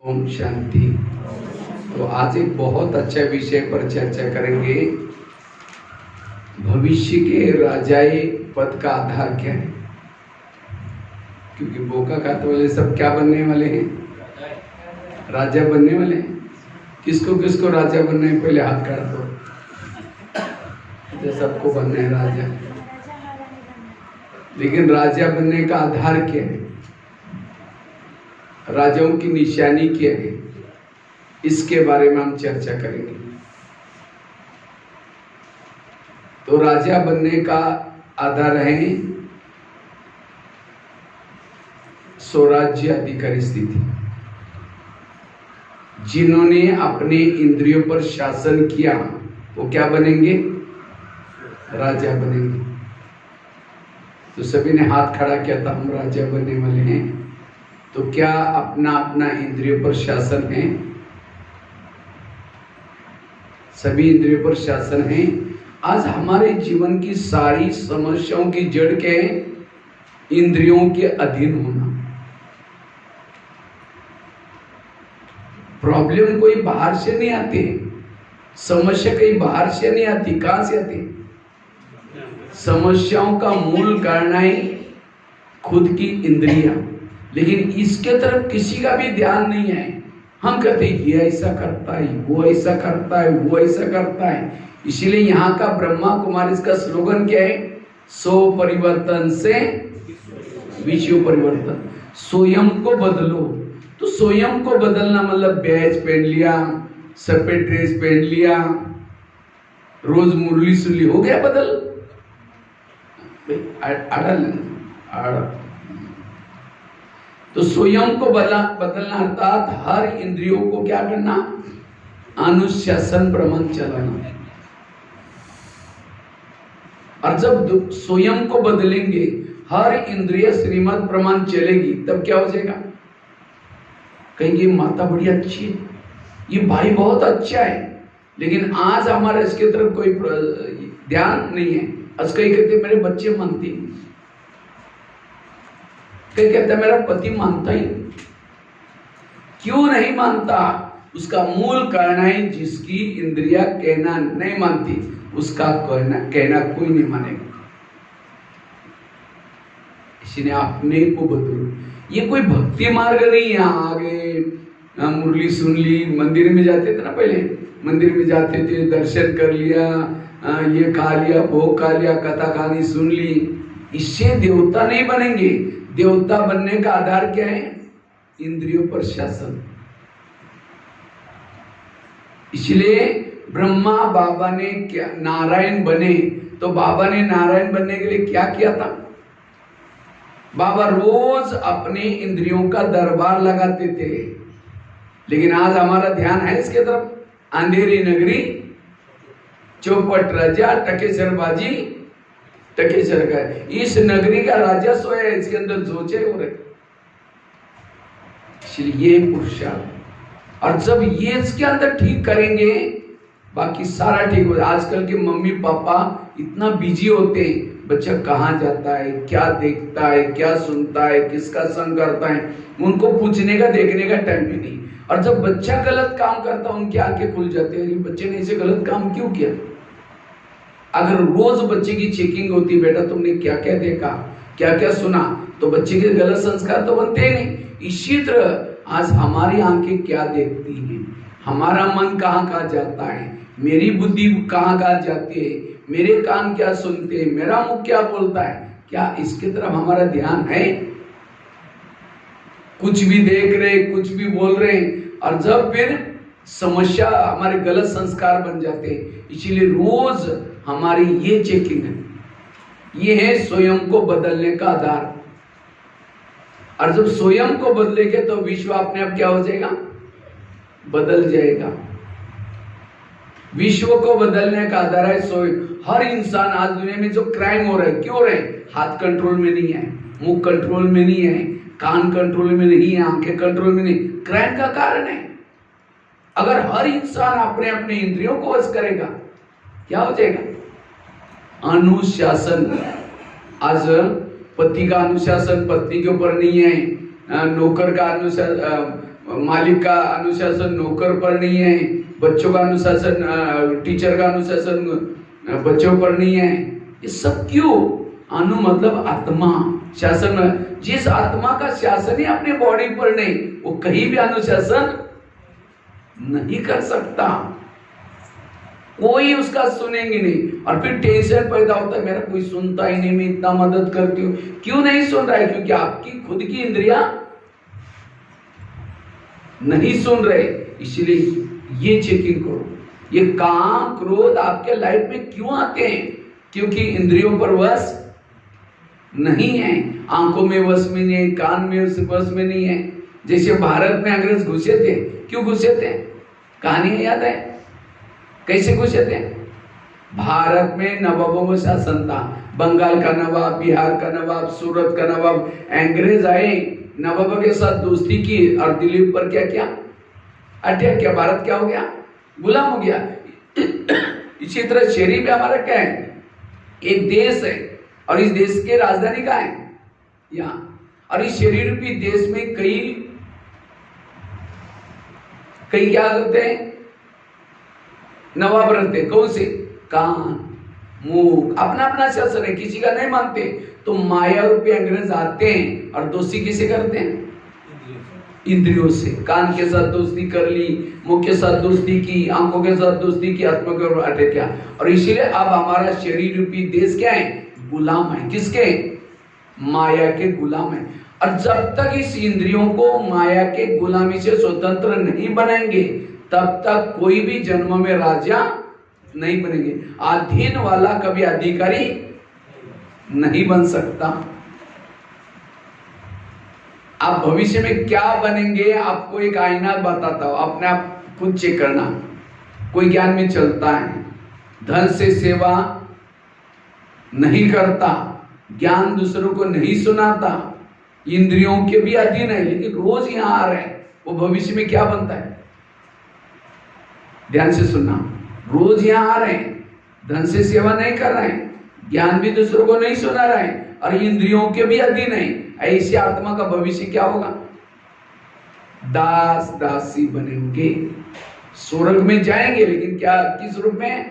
ओम शांति। तो आज एक बहुत अच्छा विषय पर चर्चा करेंगे। भविष्य के राजाई पद का आधार क्या है? क्योंकि बोका खाते वाले सब क्या बनने वाले हैं? राजा बनने वाले हैं। किसको किसको राजा बनना है? पहले हाथ काट दो। तो सबको बनना है राजा, लेकिन राजा बनने का आधार क्या है? राजाओं की निशानी क्या है? इसके बारे में हम चर्चा करेंगे। तो राजा बनने का आधार है स्वराज्य अधिकारी स्थिति। जिन्होंने अपने इंद्रियों पर शासन किया वो क्या बनेंगे? राजा बनेंगे। तो सभी ने हाथ खड़ा किया था, हम राजा बनने वाले हैं। तो क्या अपना अपना इंद्रियों पर शासन है? सभी इंद्रियों पर शासन है। आज हमारे जीवन की सारी समस्याओं की जड़ क्या है? इंद्रियों के अधीन होना। प्रॉब्लम कोई बाहर से नहीं आती, समस्या कहीं बाहर से नहीं आती। कहां से आती? समस्याओं का मूल कारण है खुद की इंद्रियां। लेकिन इसके तरफ किसी का भी ध्यान नहीं है। हम कहते हैं ये ऐसा करता है, वो ऐसा करता है, वो ऐसा करता है। इसीलिए यहाँ का ब्रह्मा कुमारी का स्लोगन क्या है? सो परिवर्तन से विश्व परिवर्तन। स्वयं को बदलो। तो स्वयं को बदलना मतलब बैज पहन लिया, सफेद ड्रेस पहन लिया, रोज मुरली सुरली हो गया बदल। तो स्वयं को बदलना अर्थात हर इंद्रियों को क्या करना? अनुशासन प्रमाण चलाना। और जब स्वयं को बदलेंगे, हर इंद्रिय श्रीमत प्रमाण चलेगी, तब क्या हो जाएगा? कहेंगे माता बड़ी अच्छी है, ये भाई बहुत अच्छा है, लेकिन आज हमारा इसके तरफ कोई ध्यान नहीं है। आज कई कहते मेरे बच्चे मानते, कई कहते मेरा पति मानता ही। क्यों नहीं मानता? उसका मूल कारण है जिसकी इंद्रिया कहना नहीं मानती, उसका कहना कोई नहीं मानेगा। इसलिए अपने को बदलो। ये कोई भक्ति मार्ग नहीं है। आगे मुरली सुन ली, मंदिर में जाते थे ना, पहले मंदिर में जाते थे, दर्शन कर लिया, ये खा लिया, भोग खा लिया, कथा कहानी सुन ली। इससे देवता नहीं बनेंगे। देवता बनने का आधार क्या है? इंद्रियों पर शासन। इसलिए ब्रह्मा बाबा ने क्या नारायण बने? तो बाबा ने नारायण बनने के लिए क्या किया था? बाबा रोज अपने इंद्रियों का दरबार लगाते थे। लेकिन आज हमारा ध्यान है इसके तरफ। अंधेरी नगरी, चौपट राजा, टकेसरबाजी, टकेसर का। इस नगरी का राजा सोया, इसके अंदर जोचे हो रहे। इसलिए ये पुरुषार्थ। और जब ये इसके अंदर ठीक करेंगे, बाकी सारा ठीक हो जाए। आजकल के मम्मी पापा इतना बिजी होते हैं, बच्चा कहाँ जाता है, क्या देखता है, क्या सुनता है, किसका संग करता है, उनको पूछने का देखने का टाइम भी नहीं। और जब बच्चा गलत काम करता है, उनकी आंखें खुल जाती है, बच्चे ने इसे गलत काम क्यों किया? अगर रोज बच्चे की चेकिंग होती, बेटा तुमने क्या क्या देखा, क्या क्या सुना, तो बच्चे के गलत संस्कार तो बनते ही नहीं। इसी तरह आज हमारी आंखें क्या देखती हैं, हमारा मन कहाँ कहाँ जाता है, मेरी बुद्धि कहाँ कहाँ जाती है, मेरे कान क्या सुनते हैं, मेरा मुख क्या बोलता है, क्या इसकी तरफ हमारा ध्यान है? कुछ भी देख रहे, कुछ भी बोल रहे, और जब फिर समस्या हमारे गलत संस्कार बन जाते हैं। इसीलिए रोज हमारी ये चेकिंग है। ये है स्वयं को बदलने का आधार। और जब स्वयं को बदलेंगे तो विश्व अपने आप क्या हो जाएगा? बदल जाएगा। विश्व को बदलने का आधार है स्वयं। हर इंसान आज दुनिया में जो क्राइम हो रहा है, क्यों हो रहा है? हाथ कंट्रोल में नहीं है, मुंह कंट्रोल में नहीं है, कान कंट्रोल में नहीं है, आंखें कंट्रोल में नहीं। क्राइम का कारण है। अगर हर इंसान अपने अपने इंद्रियों को वश करेगा, क्या हो जाएगा? अनुशासन। आज पति का अनुशासन पत्नी के ऊपर नहीं है, नौकर का अनुशासन, मालिक का अनुशासन नौकर पर नहीं है, बच्चों का अनुशासन टीचर का अनुशासन बच्चों पर नहीं है। ये सब क्यों? अनु मतलब आत्मा शासन। जिस आत्मा का शासन ही अपने बॉडी पर नहीं, वो कहीं भी अनुशासन नहीं कर सकता, कोई उसका सुनेंगे नहीं। और फिर टेंशन पैदा होता है, मेरा कोई सुनता ही नहीं, मैं इतना मदद करती हूँ, क्यों नहीं सुन रहा है? क्योंकि आपकी खुद की इंद्रियां नहीं सुन रहे। इसलिए ये चेकिंग करो, ये काम क्रोध आपके लाइफ में क्यों आते हैं? क्योंकि इंद्रियों पर वश नहीं है, आंखों में वश में नहीं है, कान में वश में नहीं है। जैसे भारत में अंग्रेज घुसे थे, क्यों घुसे थे? कहानी याद है कैसे घुसे थे? भारत में नवाबों का शासन था, बंगाल का नवाब, बिहार का नवाब, सूरत का नवाब। अंग्रेज आए, नवाबों के साथ दोस्ती की और दिल्ली पर क्या किया? अटैक किया। भारत क्या हो गया? गुलाम हो गया। इसी तरह शरीर में हमारा क्या है? एक देश है, और इस देश के राजधानी कहाँ है? यहाँ। और इस शरीर रूपी देश में कई क्या करते हैं? नवाब रहते। कौन से? कान, मुंह, अपना अपना शासन है, किसी का नहीं मानते। तो माया रूपी अंग्रेज आते हैं और दोस्ती किसे करते हैं? इंद्रियों से। कान के साथ दोस्ती कर ली, मुंह के साथ दोस्ती की, आंखों के साथ दोस्ती की, आत्मा के ऊपर अटैक किया। और इसीलिए अब हमारा शरीर रूपी देश क्या है? गुलाम है। किसके? माया के गुलाम है। और जब तक इस इंद्रियों को माया के गुलामी से स्वतंत्र नहीं बनाएंगे, तब तक कोई भी जन्म में राजा नहीं बनेंगे। अधीन वाला कभी अधिकारी नहीं बन सकता। आप भविष्य में क्या बनेंगे, आपको एक आईना बताता हूं, अपने आप खुद चेक करना। कोई ज्ञान में चलता है, धन से सेवा नहीं करता, ज्ञान दूसरों को नहीं सुनाता, इंद्रियों के भी अधीन है, लेकिन रोज यहां आ रहे हैं, वो भविष्य में क्या बनता है? ध्यान से सुनना। रोज यहां आ रहे हैं, धन से सेवा नहीं कर रहे हैं, ज्ञान भी दूसरों को नहीं सुना रहे हैं, और इंद्रियों के भी अधीन है। ऐसी आत्मा का भविष्य क्या होगा? दास दासी बनेंगे। स्वर्ग में जाएंगे, लेकिन क्या, किस रूप में?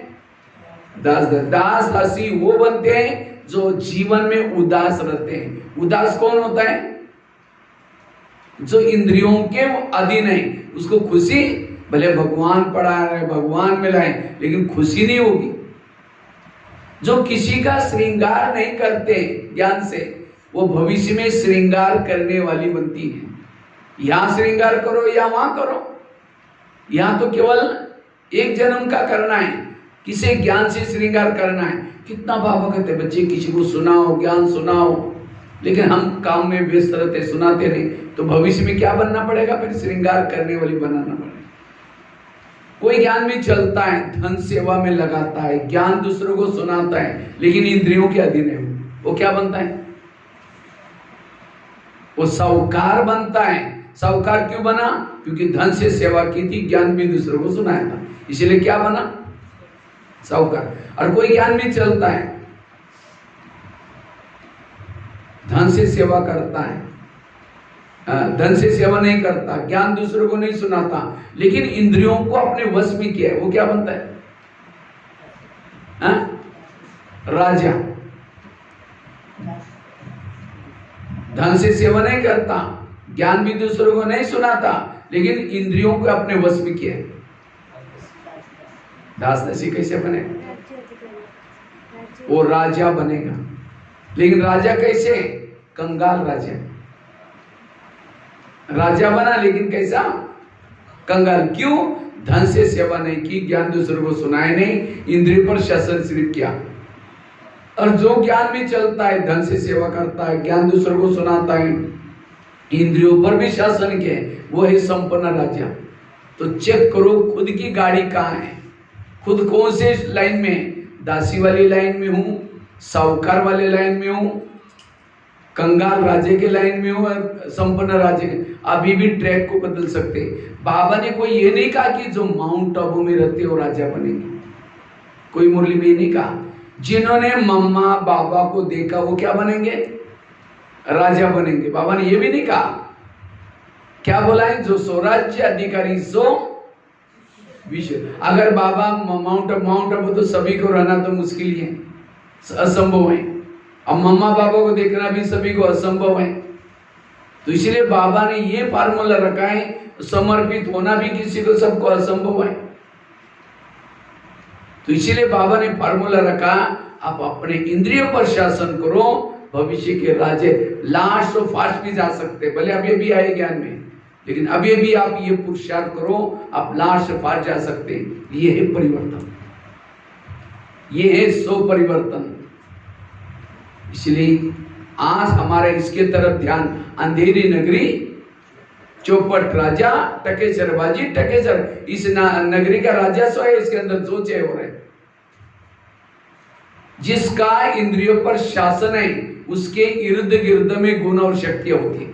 दास दासी वो बनते हैं जो जीवन में उदास रहते हैं। उदास कौन होता है? जो इंद्रियों के अधीन है। उसको खुशी, भले भगवान पढ़ा रहे, भगवान मिलाए, लेकिन खुशी नहीं होगी। जो किसी का श्रृंगार नहीं करते ज्ञान से, वो भविष्य में श्रृंगार करने वाली बनती है। यहां श्रृंगार करो या वहां करो, यहां तो केवल एक जन्म का करना है, किसे ज्ञान से श्रृंगार करना है। कितना बाबा कहते बच्चे किसी को सुनाओ, ज्ञान सुनाओ, लेकिन हम काम में व्यस्त रहते, सुनाते नहीं। तो भविष्य में क्या बनना पड़ेगा? फिर श्रृंगार करने वाली बनाना पड़ेगा। कोई ज्ञान में चलता है, धन सेवा में लगाता है, ज्ञान दूसरों को सुनाता है, लेकिन इंद्रियों के अधीन है, वो क्या बनता है? वो साहूकार बनता है। साहूकार क्यों बना? क्योंकि धन से सेवा की थी, ज्ञान भी दूसरों को सुनाया था, इसलिए क्या बना? साहूकार। और कोई ज्ञान में चलता है, धन से सेवा करता है, धन से सेवा नहीं करता, ज्ञान दूसरों को नहीं सुनाता, लेकिन इंद्रियों को अपने वश में किया है, वो क्या बनता है? राजा। धन से सेवा नहीं करता, ज्ञान भी दूसरों को नहीं सुनाता, लेकिन इंद्रियों को अपने वश में किया है। दास दासी कैसे बनेगा? वो राजा बनेगा। लेकिन राजा कैसे? कंगाल राजा। राजा बना, लेकिन कैसा? कंगाल। क्यों? धन से सेवा नहीं की, ज्ञान दूसरों को सुनाए नहीं, इंद्रियों पर शासन सिर्फ किया। और जो ज्ञान में चलता है, धन से सेवा करता है, ज्ञान दूसरों को सुनाता है, इंद्रियों पर भी शासन किया, वो है संपन्न राजा। तो चेक करो खुद की गाड़ी कहाँ है, खुद कौन से लाइन में? दासी वाली लाइन में हूं, साहूकार वाले लाइन में हूं, कंगाल राजे के लाइन में हूं, संपन्न राजे के। अभी भी ट्रैक को बदल सकते। बाबा ने कोई ये नहीं कहा कि जो माउंट आबू में रहते हो राजा बनेंगे, कोई मुरली में नहीं कहा। जिन्होंने मम्मा बाबा को देखा वो क्या बनेंगे? राजा बनेंगे। बाबा ने ये भी नहीं कहा क्या बोला है? जो स्वराज्य अधिकारी सो विश्व। अगर बाबा माउंट आबू तो सभी को रहना तो मुश्किल ही है, असंभव है। अब मम्मा पापा को देखना भी सभी को असंभव है। तो इसलिए बाबा ने ये फार्मूला रखा है, समर्पित होना भी किसी को सबको असंभव है। तो इसीलिए बाबा ने फार्मूला रखा, आप अपने इंद्रियों पर शासन करो, भविष्य के राजे लास्ट और फास्ट भी जा सकते, भले अभी भी आए ज्ञान में, लेकिन अभी भी आप ये पुरुषार्थ करो, आप लास्ट और फास्ट जा सकते। ये है परिवर्तन, ये है सो परिवर्तन। इसलिए आज हमारे इसके तरफ ध्यान, अंधेरी नगरी चौपट राजा टकेसरबाजी, टकेसर इस नगरी का राजा सो है, इसके अंदर सोचे हो रहे। जिसका इंद्रियों पर शासन है उसके इर्द गिर्द में गुण और शक्तियां होती है।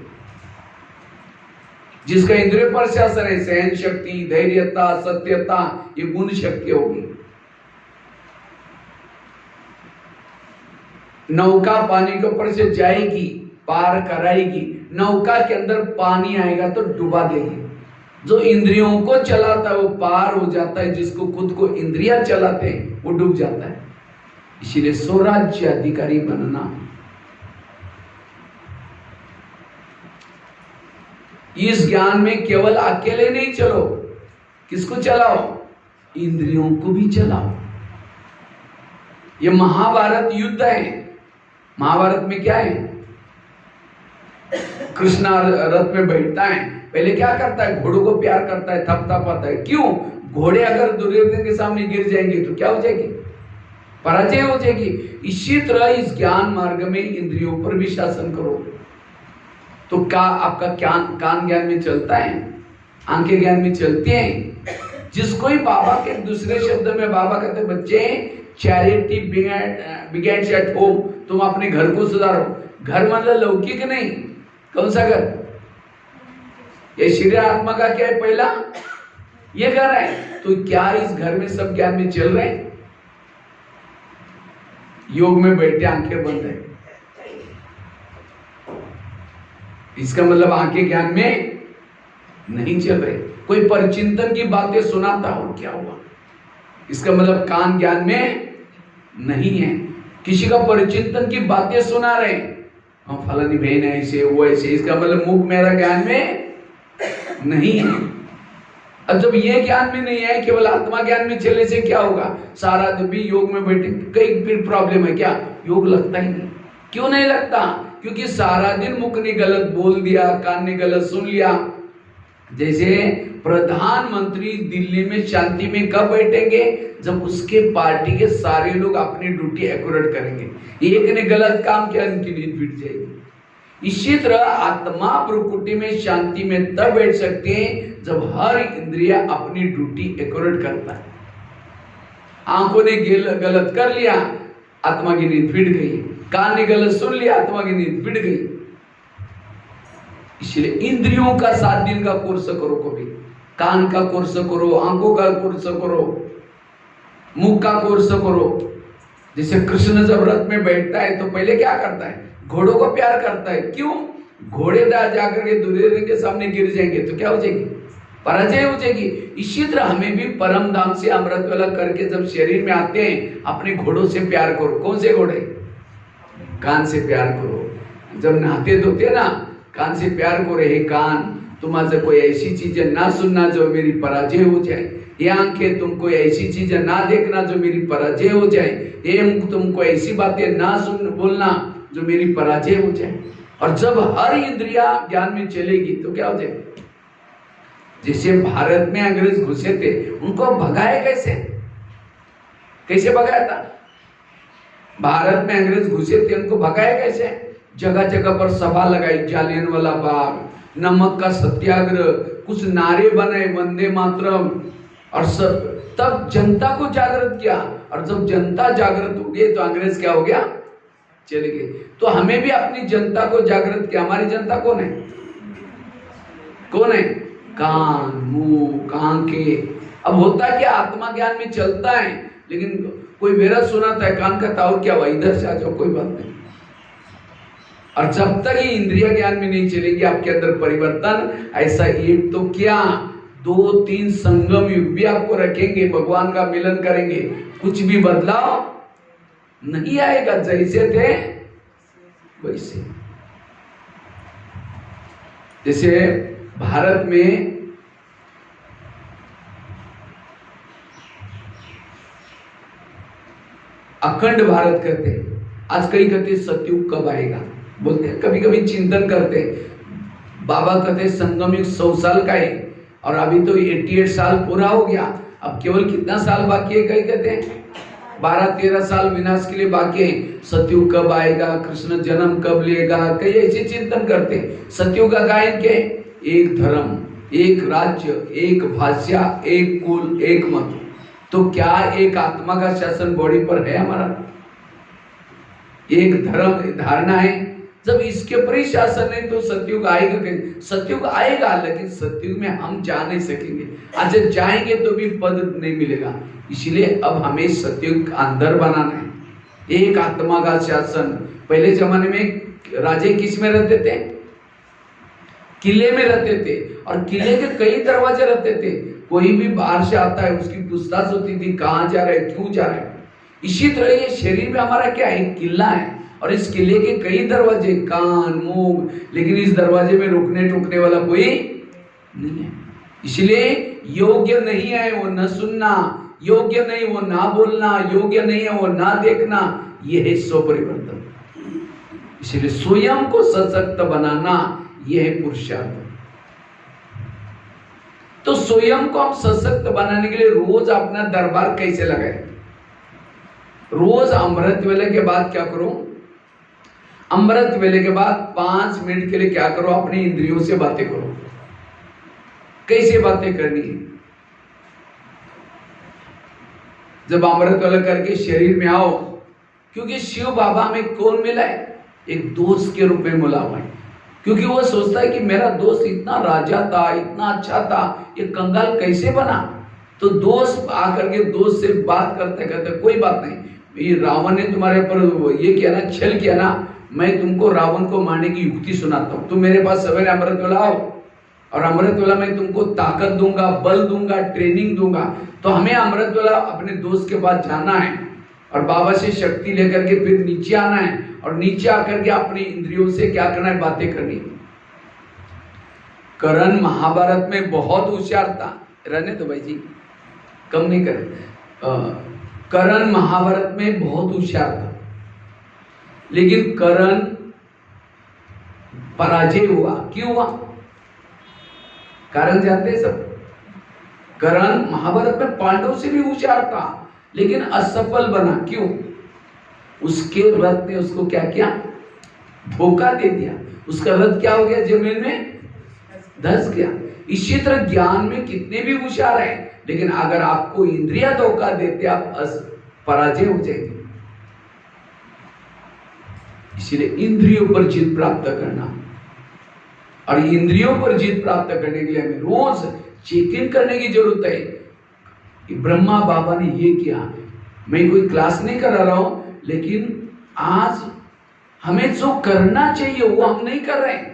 जिसका इंद्रियों पर शासन है, सहन शक्ति, धैर्यता, सत्यता, ये गुण शक्ति होगी। नौका पानी के ऊपर से जाएगी, पार कराएगी, नौका के अंदर पानी आएगा तो डुबा देगी। जो इंद्रियों को चलाता है वो पार हो जाता है, जिसको खुद को इंद्रियां चलाते हैं वो डूब जाता है। इसीलिए स्वराज्य अधिकारी बनना, इस ज्ञान में केवल अकेले नहीं चलो, किसको चलाओ? इंद्रियों को भी चलाओ। ये महाभारत युद्ध है। महाभारत में क्या है? कृष्ण रथ में बैठता है, पहले क्या करता है? घोड़ों को प्यार करता है, थपथपाता है। क्यों? घोड़े अगर दुर्योधन के सामने गिर जाएंगे तो क्या हो जाएगी? पराजय हो जाएगी। इसी तरह इस ज्ञान मार्ग में इंद्रियों पर भी शासन करो तो क्या आपका कान ज्ञान में चलता है, आंखें ज्ञान में चलती हैं। जिसको ही बाबा के दूसरे शब्द में बाबा कहते बच्चे, चैरिटी बिगेन्स एट होम, तुम अपने घर को सुधारो। घर मतलब लौकिक नहीं, कौन सा घर? ये शरीर आत्मा का क्या है? पहला ये घर है। तो क्या इस घर में सब ज्ञान में चल रहे हैं? योग में बैठे आंखें बंद है, इसका मतलब आंखें ज्ञान में नहीं चल रहे। कोई परिचिंतन की बातें सुनाता हो, क्या हुआ? इसका मतलब कान ज्ञान में नहीं है। किसी का परिचिंतन की बातें सुना रहे, हम फलानी बहन है ऐसे वो ऐसे, इसका मतलब मुख मेरा ज्ञान में नहीं है। अब जब ये ज्ञान में नहीं है, केवल आत्मा ज्ञान में चलने से क्या होगा? सारा दिन भी योग में बैठे, कई फिर प्रॉब्लम है। क्या? योग लगता ही नहीं। क्यों नहीं लगता? क्योंकि सारा दिन मुख ने गलत बोल दिया, कान ने गलत सुन लिया। जैसे प्रधानमंत्री दिल्ली में शांति में कब बैठेंगे? जब उसके पार्टी के सारे लोग अपनी ड्यूटी एक्यूरेट करेंगे। एक ने गलत काम किया, उनकी नींद फिट जाएगी। इसी तरह आत्मा प्रकृति में शांति में तब बैठ सकते हैं जब हर इंद्रिया अपनी ड्यूटी एक्यूरेट करता है। आंखों ने गलत कर लिया, आत्मा की नींद फिट गई। कान ने गलत सुन लिया, आत्मा की नींद फिट गई। इसलिए इंद्रियों का 7 दिन का कोर्स करो, कभी कान का कोर्स करो, आंखों का कोर्स करो, मुख का कोर्स करो। जैसे कृष्ण जब रथ में बैठता है तो पहले क्या करता है? घोड़ों को प्यार करता है। क्यों? घोड़े जाकर के दुर्योधन के सामने गिर जाएंगे तो क्या हो जाएगी? पराजय हो जाएगी। इसी तरह हमें भी परम धाम से अमृत वाला करके जब शरीर में आते हैं, अपने घोड़ों से प्यार करो। कौन से घोड़े? कान से प्यार करो। जब नहाते धोते ना, कान से प्यार करो। हे कान, तुम आज कोई ऐसी चीजें ना सुनना जो मेरी पराजय हो जाए। ये आंखें, तुम कोई ऐसी चीजें ना देखना जो मेरी पराजय हो जाए। ये मुख, तुमको ऐसी बातें ना सुन बोलना जो मेरी पराजय हो जाए। और जब हर इंद्रिया ज्ञान में चलेगी तो क्या हो जाएगा? जैसे भारत में अंग्रेज घुसे थे, उनको भगाए कैसे? कैसे भगाया था? भारत में अंग्रेज घुसे थे, उनको भगाया कैसे? जगह जगह पर सभा लगाई, जालियनवाला बाग, नमक का सत्याग्रह, कुछ नारे बनाए, वंदे मातरम, और सब तब जनता को जागृत किया। और जब जनता जागृत हो गई तो अंग्रेज क्या हो गया? चले गए। तो हमें भी अपनी जनता को जागृत किया। हमारी जनता कौन है? कौन है? कान, मुंह, आंखें। अब होता क्या? आत्मा ज्ञान में चलता है, लेकिन कोई वेरत सुनाता है, कान का ताउर क्या हुआ? इधर से आ जाओ, कोई बात नहीं। और जब तक ये इंद्रिय ज्ञान में नहीं चलेगी आपके अंदर परिवर्तन, ऐसा एक तो क्या 2-3 संगम युग भी आपको रखेंगे, भगवान का मिलन करेंगे, कुछ भी बदलाव नहीं आएगा, जैसे थे वैसे। जैसे भारत में अखंड भारत कहते हैं, आज कई कहते सतयुग कब आएगा, बोलते हैं, कभी कभी चिंतन करते हैं। बाबा कहते संगम युग 100 साल का है और अभी तो 88 साल पूरा हो गया, अब केवल कितना साल बाकी है, कई कहते हैं 12-13 साल विनाश के लिए बाकी है, सतयुग कब आएगा, कृष्ण जन्म कब लेगा, कई ऐसे चिंतन करते हैं। सतयुग का गायन क्या है, एक धर्म, एक राज्य, एक भाषा, एक कुल, एक मत। तो क्या एक आत्मा का शासन बॉडी पर है हमारा, एक धर्म धारणा है, जब इसके ऊपर ही शासन है तो सतयुग आएगा कैसे? सतयुग आएगा, लेकिन सतयुग में हम जा नहीं सकेंगे, अच्छा जाएंगे तो भी पद नहीं मिलेगा। इसलिए अब हमें सतयुग अंदर बनाना है, एक आत्मा का शासन। पहले जमाने में राजे किस में रहते थे, किले में रहते थे, और किले के कई दरवाजे रहते थे, कोई भी बाहर से आता है उसकी पूछताछ होती थी, कहाँ जा रहे, क्यों जा रहे। इसी तरह ये शरीर में हमारा क्या है, किला है, और इस किले के कई दरवाजे, कान, मुंह, लेकिन इस दरवाजे में रुकने टुकने वाला कोई नहीं है। इसलिए योग्य नहीं है वो न सुनना, योग्य नहीं वो ना बोलना, योग्य नहीं है वो ना देखना, ये है स्व परिवर्तन। इसलिए स्वयं को सशक्त बनाना, यह है पुरुषार्थ। तो स्वयं को हम सशक्त बनाने के लिए रोज अपना दरबार कैसे लगाए? रोज अमृत वेले के बाद क्या करो, अमृत वेले के बाद 5 मिनट के लिए क्या करो, अपनी इंद्रियों से बातें करो। कैसे बातें करनी है? जब अमृत वेला करके शरीर में आओ, क्योंकि शिव बाबा में कौन मिला है, एक दोस्त के रूप में मिला हुआ है। क्योंकि वो सोचता है कि मेरा दोस्त इतना राजा था, इतना अच्छा था, ये कंगाल कैसे बना। तो दोस्त आकर के दोस्त से बात करते करते, कोई बात नहीं, ये रावण ने तुम्हारे ऊपर ये किया ना, छल किया ना, मैं तुमको रावण को मारने की युक्ति सुनाता हूँ, तुम मेरे पास सवेरे अमृत वेला आओ, और अमृत वेला मैं तुमको ताकत दूंगा, बल दूंगा, ट्रेनिंग दूंगा। तो हमें अमृत वेला अपने दोस्त के पास जाना है और बाबा से शक्ति लेकर के फिर नीचे आना है, और नीचे आकर के अपनी इंद्रियों से क्या करना है, बातें करनी। कर्ण महाभारत में बहुत होशियार था, रहने तो भाई जी कम नहीं करे। कर्ण महाभारत में बहुत होशियार था, लेकिन कर्ण पराजय हुआ। क्यों हुआ? कारण जानते हैं सब। कर्ण महाभारत में पांडव से भी होशियार था, लेकिन असफल बना। क्यों? उसके रथ ने उसको क्या किया, धोखा दे दिया। उसका रथ क्या हो गया, जमीन में धंस गया। इसी तरह ज्ञान में कितने भी होशियार है, लेकिन अगर आपको इंद्रिया धोखा देते, आप पराजय हो जाएंगे। इसलिए इंद्रियों पर जीत प्राप्त करना, और इंद्रियों पर जीत प्राप्त करने के लिए हमें रोज चेक इन करने की जरूरत है कि ब्रह्मा बाबा ने ये किया। मैं कोई क्लास नहीं करा रहा हूं, लेकिन आज हमें जो करना चाहिए वो हम नहीं कर रहे हैं।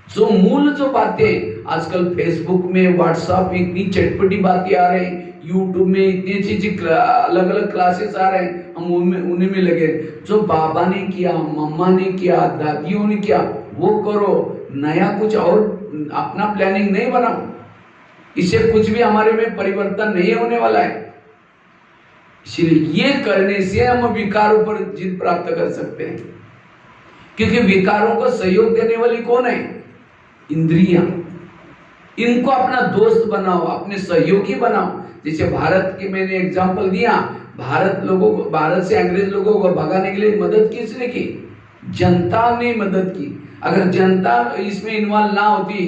जो मूल जो बातें आजकल फेसबुक में, व्हाट्सएप में इतनी चटपटी बातें आ रही हैं, यूट्यूब में इतनी अच्छी अलग अलग क्लासेस आ रहे हैं, हम उन्हीं में लगे। जो बाबा ने किया, मम्मा ने किया, दादियों ने किया, वो करो, नया कुछ और अपना प्लानिंग नहीं बनाओ। इससे कुछ भी हमारे में परिवर्तन नहीं होने वाला है। इसलिए ये करने से हम विकारों पर जीत प्राप्त कर सकते हैं, क्योंकि विकारों को सहयोग देने वाली कौन है, इंद्रियां। इनको अपना दोस्त बनाओ, अपने सहयोगी बनाओ। जैसे भारत की मैंने एग्जांपल दिया, भारत से अंग्रेज लोगों को भगाने के लिए मदद किसने की, जनता ने मदद की। अगर जनता इसमें इन्वॉल्व ना होती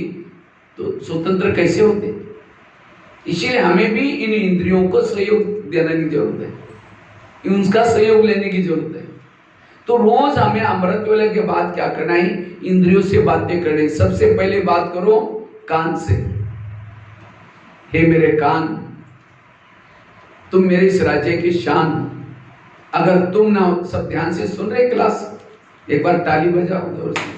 तो स्वतंत्र कैसे होते। इसलिए हमें भी इन इंद्रियों को सहयोग देने की जरूरत है, उनका सहयोग लेने की जरूरत है। तो रोज हमें अमृत वेले के बाद क्या करना है, इंद्रियों से बातें करनी। सबसे पहले बात करो कान से। हे मेरे कान, तुम मेरे इस राज्य की शान। अगर तुम ना, सब ध्यान से सुन रहे क्लास, एक बार ताली बजाओ जोर से।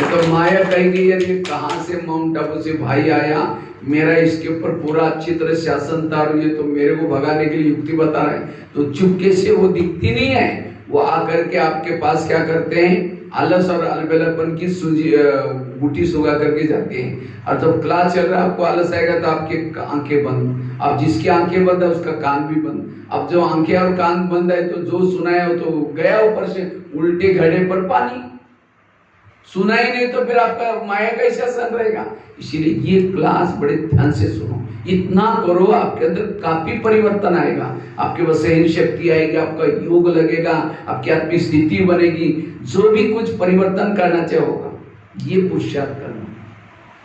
तो माया कहेगी यदि कहां से माउंट आबू से भाई आया, मेरा इसके ऊपर पूरा अच्छी तरह शासन था और ये तो मेरे को भगाने के लिए युक्ति बता रहे हैं, तो चुपके से वो दिखती नहीं है, वो आकर के आपके पास क्या करते हैं, आलस और अलबेलापन की गुटी सुगा करके जाते हैं। और जब क्लास चल रहा है आपको आलस आएगा तो आपकी आंखें बंद, अब जिसकी आंखें बंद है उसका कान भी बंद। अब जो आंखें और कान बंद है तो जो सुना है वो तो गया ऊपर से, उल्टे घड़े पर पानी। सुना ही नहीं तो फिर आपका माया का शासन रहेगा। इसीलिए ये क्लास बड़े ध्यान से सुनो, इतना करो, आपके अंदर काफी परिवर्तन आएगा, आपके पास सहन शक्ति आएगी, आपका योग लगेगा, आपकी आत्मिक स्थिति बनेगी, जो भी कुछ परिवर्तन करना चाहिए होगा। ये पुरुषार्थ करना,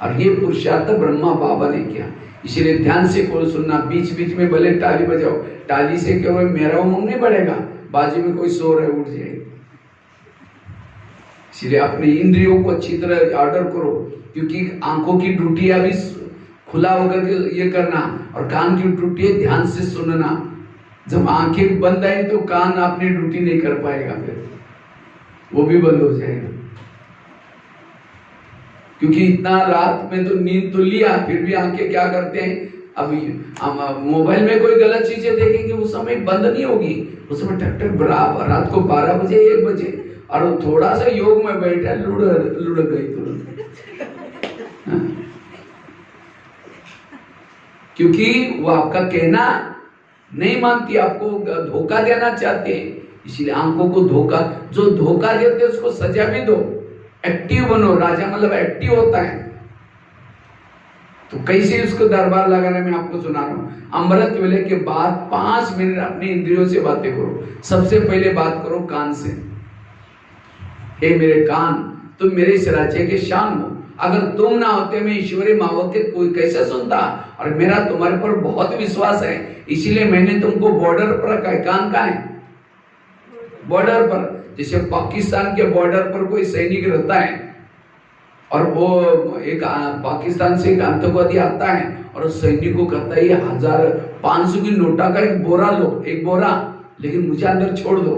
और ये पुरुषार्थ ब्रह्मा बाबा ने किया। इसीलिए ध्यान से कोई सुनना, बीच बीच में भले ताली बजाओ, ताली से केवल मेरा उमंग नहीं बढ़ेगा, बाजू में कोई सो रहे उठ जाएगा। इसलिए अपनी इंद्रियों को अच्छी तरह ऑर्डर करो, क्योंकि आंखों की ड्यूटी अभी खुला होकर के ये करना, और कान की ड्यूटी है ध्यान से सुनना। जब आंखें बंद आई तो कान अपनी ड्यूटी नहीं कर पाएगा, फिर वो भी बंद हो जाएगा। क्योंकि इतना रात में तो नींद तो लिया, फिर भी आंखें क्या करते हैं, अभी मोबाइल में कोई गलत चीजें देखेंगे उस समय बंद नहीं होगी, उस समय टक टक बराबर रात को 12 बजे 1 बजे, और थोड़ा सा योग में बैठा लुढ़क गई तुरंत। क्योंकि वो आपका कहना नहीं मानती, आपको धोखा देना चाहते हैं। इसलिए आंखों को धोखा, जो धोखा देते उसको सजा भी दो, एक्टिव बनो। राजा मतलब एक्टिव होता है, तो कैसे उसको दरबार लगाने में आपको सुना रहा हूं। अमृत वेले के बाद 5 मिनट अपनी इंद्रियों से बातें करो। सबसे पहले बात करो कान से। हे मेरे कान, तुम मेरे इस राज्य के शान हो, अगर तुम ना होते मैं ईश्वरी मावके कोई कैसे सुनता, और मेरा तुम्हारे पर बहुत विश्वास है, इसीलिए मैंने तुमको बॉर्डर पर रखा है। कान कहाँ है? बॉर्डर पर। जैसे पाकिस्तान के बॉर्डर पर कोई सैनिक रहता है, और वो एक पाकिस्तान से एक आतंकवादी आता है और उस सैनिक को कहता है 1500 की नोटा का एक बोरा लो, एक बोरा, लेकिन मुझे अंदर छोड़ दो।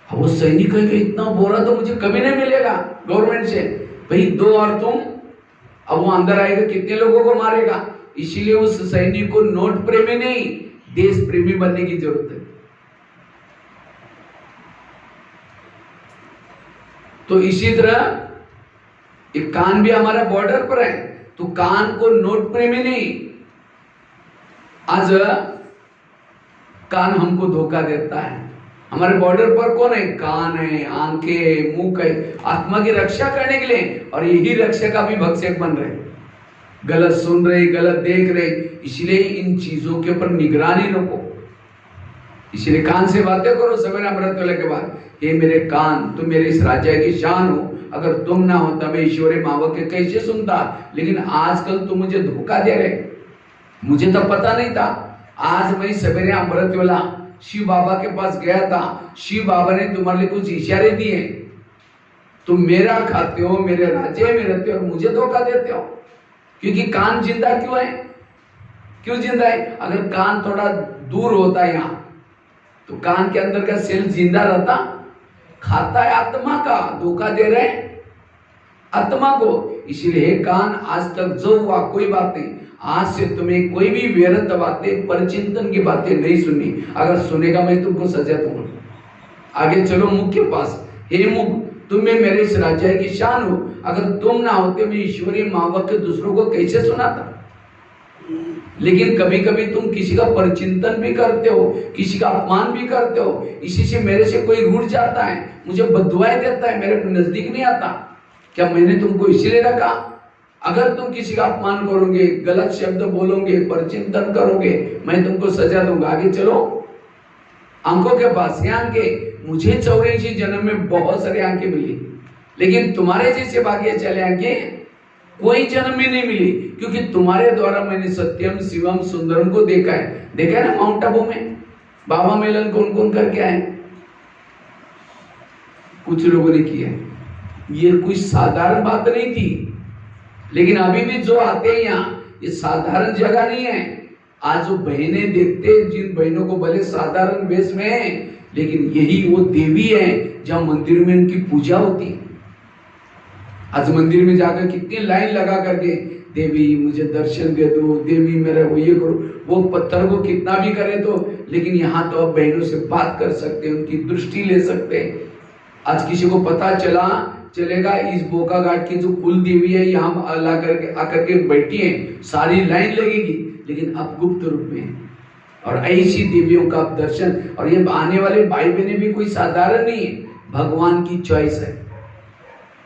अब वो सैनिक कहेगा इतना बोरा तो मुझे कभी नहीं मिलेगा गवर्नमेंट से, भाई 2 और तुम। अब वो अंदर आएगा, कितने लोगों को मारेगा। इसीलिए उस सैनिक को नोट प्रेमी नहीं, देश प्रेमी बनने की जरूरत है। तो इसी तरह एक कान भी हमारा बॉर्डर पर है, तो कान को नोट प्रेमी नहीं। आज कान हमको धोखा देता है। हमारे बॉर्डर पर कौन है? कान है, आंखें, मुंह है, आत्मा की रक्षा करने के लिए, और यही रक्षा का भी भक्षक बन रहे, गलत सुन रहे, गलत देख रहे। इसलिए इन चीजों के ऊपर निगरानी रखो। इसलिए कान से बातें करो सवेरे अमृत वेले के बाद। हे मेरे कान, तुम मेरे इस राज्य की शान हो, अगर तुम ना होता मैं ईश्वरी मावक के कैसे सुनता। लेकिन आजकल तुम मुझे धोखा दे रहे, मुझे तो पता नहीं था। आज मैं सवेरे अमृत वेला शिव बाबा के पास गया था, शिव बाबा ने तुम्हारे लिए कुछ इशारे दिए, तुम मेरा खाते हो, मेरे राज्य में रहते हो और मुझे धोखा देते हो। क्योंकि कान जिंदा क्यों है? क्यों जिंदा है? अगर कान थोड़ा दूर होता है यहाँ, तो कान के अंदर का सेल जिंदा रहता, खाता है आत्मा का, धोखा दे रहे आत्मा को। इसीलिए कान, आज तक जो हुआ कोई बात नहीं, आज से तुम्हें कोई भी व्यर्थ बातें, परचिंतन की बातें नहीं सुननी। अगर सुनेगा मैं तुमको सजा दूंगा। आगे चलो मुख के पास। हे मुख, तुम्हें मेरे इस राज्य की शान हो, अगर तुम ना होते मैं ईश्वरीय मावक के दूसरों को कैसे सुनाता। लेकिन कभी कभी तुम किसी का परचिंतन भी करते हो, किसी का अपमान भी करते हो। इसी से मेरे से कोई रूठ जाता है, मुझे बददुआएं देता है, मेरे नजदीक नहीं आता। क्या मैंने तुमको इसीलिए रखा? अगर तुम किसी का अपमान करोगे, गलत शब्द बोलोगे, परचिंतन करोगे, मैं तुमको सजा दूंगा। आगे चलो आंखों के पास। ये आंखें, मुझे 84 जन्म में बहुत सारी आंखें मिली, लेकिन तुम्हारे जैसे भाग्यशाली आंखें कोई जन्म में नहीं मिली। क्योंकि तुम्हारे द्वारा मैंने सत्यम शिवम सुंदरम को देखा है। देखा है ना माउंट आबू में बाबा मेलन कौन कौन करके आए? कुछ लोगों ने किया है। ये कोई साधारण बात नहीं थी, लेकिन अभी भी जो आते हैं यहाँ, ये साधारण जगह नहीं है। आज जो बहनें देखते हैं, जिन बहनों को भले साधारण वेश में लेकिन यही वो देवी है जहां मंदिर में उनकी पूजा होती है। आज मंदिर में जाकर कितनी लाइन लगा करके, देवी मुझे दर्शन दे दो, देवी मेरा वो ये करो, वो पत्थर को कितना भी करे तो, लेकिन यहाँ तो आप बहनों से बात कर सकते हैं, उनकी दृष्टि ले सकते हैं। आज किसी को पता चलेगा इस बोका घाट की जो कुल देवी है यहाँ आकर के बैठी है, सारी लाइन लगेगी, लेकिन अब गुप्त रूप में है। और ऐसी देवियों का आप दर्शन, और ये आने वाले भाई बहने भी कोई साधारण नहीं है, भगवान की चॉइस है।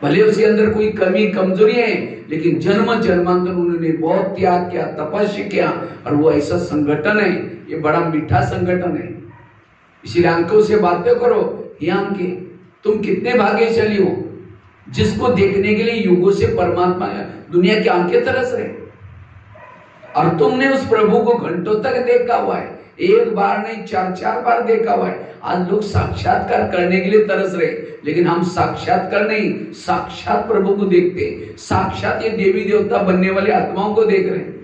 भले उसके अंदर कोई कमी कमजोरी है, लेकिन जन्म जन्मांतर उन्होंने बहुत त्याग किया, तपस्या किया, और वो ऐसा संगठन है, ये बड़ा मीठा संगठन है। इसीलिए आंखों से बातें करो, ये आंखें, तुम कितने भाग्यशाली हो जिसको देखने के लिए युगों से परमात्मा दुनिया की आंखें तरस रहे, और तुमने उस प्रभु को घंटों तक देखा हुआ है, एक बार नहीं 4-4 बार देखा हुआ है। आज लोग साक्षात्कार करने के लिए तरस रहे, लेकिन हम साक्षात्कार नहीं, साक्षात प्रभु को देखते, साक्षात ये देवी देवता बनने वाले आत्माओं को देख रहे हैं,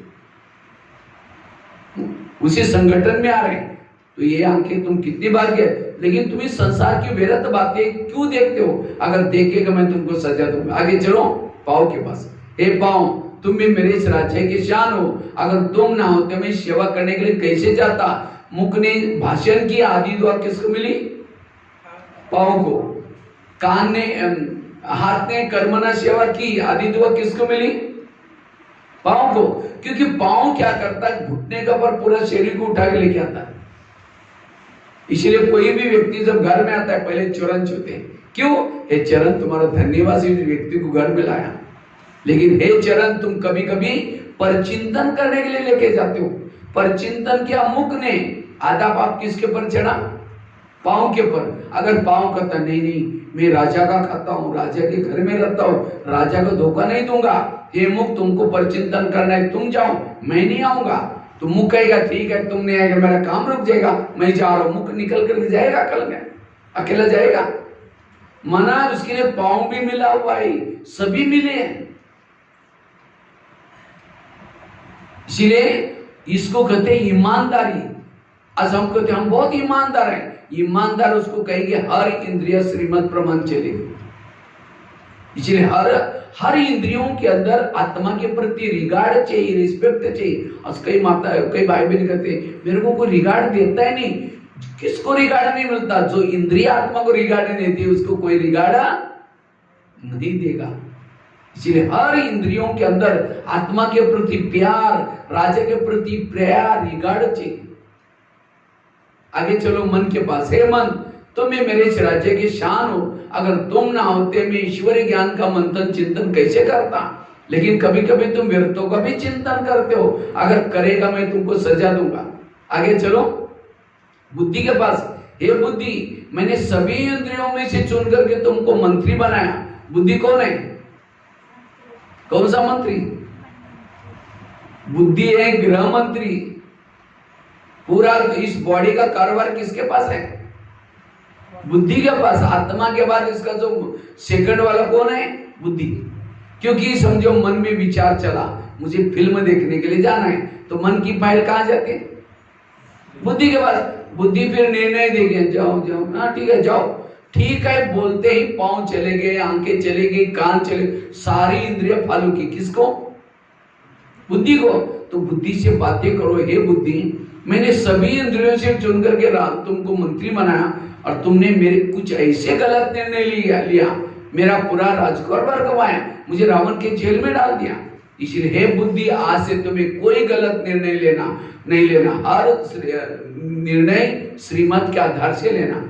उसी संगठन में आ रहे हैं। तो ये आंखें तुम कितनी बार गए, लेकिन तुम इस संसार की व्यर्थ बातें क्यों देखते हो? अगर देखेगा मैं तुमको सजा दूंगा। आगे चलो पाँव के पास। हे पाँव, तुम भी मेरे इस राज्य के शान हो, अगर तुम ना होते मैं सेवा करने के लिए कैसे जाता? मुख ने भाषण किया, आदि दुआ किसको मिली? पाँव को। कान ने हाथ ने कर्मना सेवा की, आदि दुआ किसको मिली? पाँव को। क्योंकि पाँव क्या करता है, घुटने का पर पूरा शरीर को उठा के लेके आता है। इसलिए कोई भी व्यक्ति जब घर में आता है पहले चरण छूते हैं। क्यों? हे चरण तुम्हारा धन्यवाद, इस व्यक्ति को घर में लाया। लेकिन हे चरण तुम कभी कभी परचिंतन करने के लिए लेके जाते हो। परचिंतन किया मुख ने, आधा पाप किसके पर चढ़ा? पाँव के पर। अगर पाँव कहता नहीं नहीं मैं राजा का खाता हूँ, राजा के घर में रहता हूँ, राजा को धोखा नहीं दूंगा, हे मुख तुमको परचिंतन करना है, तुम जाओ, मैं नहीं आऊंगा। तो मुख कहेगा ठीक है तुम नहीं आएगा, मेरा काम रुक जाएगा, मैं जा रहा हूं। मुख निकल कर जाएगा, कल में अकेला जाएगा? मना उसके लिए पाँव भी मिला हुआ है, सभी मिले हैं। इसलिए इसको कहते हैं ईमानदारी। आज हम कहते हम बहुत ईमानदार हैं। ईमानदार उसको कहेंगे हर इंद्रिय श्रीमत प्रमाण चलेगी। इसलिए हर इंद्रियों के अंदर आत्मा के प्रति रिगार्ड चाहिए, रिस्पेक्ट चाहिए। और कई भाई बहन कहते हैं मेरे को कोई रिगार्ड देता है नहीं। किसको रिगार्ड नहीं मिलता? जो इंद्रिय आत्मा को रिगार्ड नहीं देती उसको कोई रिगार्ड नहीं देगा। इसलिए हर इंद्रियों के अंदर आत्मा के प्रति प्यार, राजा के प्रति प्यार, रिगार्ड चाहिए। आगे चलो मन के पास। हे मन, तुम मेरे इस राज्य की शान हो, अगर तुम ना होते मैं ईश्वरीय ज्ञान का मंथन चिंतन कैसे करता? लेकिन कभी कभी तुम व्यर्थों का भी चिंतन करते हो, अगर करेगा मैं तुमको सजा दूंगा। आगे चलो बुद्धि के पास। हे बुद्धि, मैंने सभी इंद्रियों में से चुन करके तुमको मंत्री बनाया। बुद्धि कौन है? कौन सा मंत्री? बुद्धि है गृह मंत्री। पूरा इस बॉडी का कारोबार किसके पास है? बुद्धि के पास। आत्मा के बाद इसका जो सेकंड वाला कौन है? बुद्धि। क्योंकि समझो मन में विचार चला मुझे फिल्म देखने के लिए जाना है, तो मन की फाइल कहां जाती है? बुद्धि के पास। बुद्धि फिर निर्णय देगी, जाओ जाओ, हाँ ठीक है जाओ, ठीक है बोलते ही पांव चले गए, आंखें चले गई, कान चले, सारी इंद्रिय फॉलो की। किसको? बुद्धि को। तो बुद्धि से बातें करो। हे बुद्धि, मैंने सभी इंद्रियों से चुन करके तुमको मंत्री बनाया, और तुमने मेरे कुछ ऐसे गलत निर्णय लिया, मेरा पूरा राजकारभार गवाया, मुझे रावण के जेल में डाल दिया। इसलिए हे बुद्धि, आज से तुम्हें कोई गलत निर्णय नहीं लेना। हर निर्णय श्रीमत के आधार से लेना।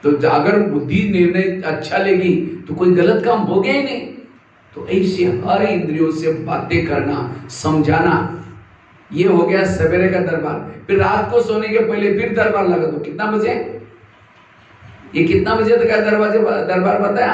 तो अगर बुद्धि निर्णय अच्छा लेगी तो कोई गलत काम हो गया ही नहीं। तो ऐसे हर इंद्रियों से बातें करना, समझाना, ये हो गया सवेरे का दरबार। फिर रात को सोने के पहले फिर दरबार लगा दो। कितना बजे? ये कितना बजे तक दरबार बताया?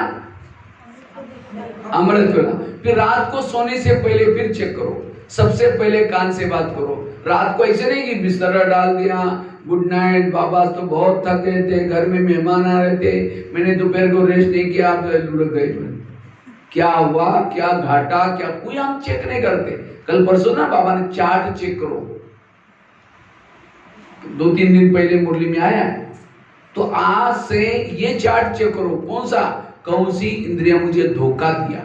अमृत वेला। फिर रात को सोने से पहले फिर चेक करो। सबसे पहले कान से बात करो। रात को ऐसे नहीं कि बिस्तर डाल दिया, गुड नाइट बाबा, तो बहुत थक गए थे, घर में मेहमान आ रहे थे, मैंने दोपहर को रेस्ट नहीं किया, आप लुढ़क गए। क्या हुआ, क्या घाटा, क्या, कोई हम चेक नहीं करते। कल परसों ना बाबा ने चार्ट चेक करो, 2-3 दिन पहले मुरली में आया है। तो आज से ये चार्ट चेक करो, कौन सी इंद्रिया मुझे धोखा दिया।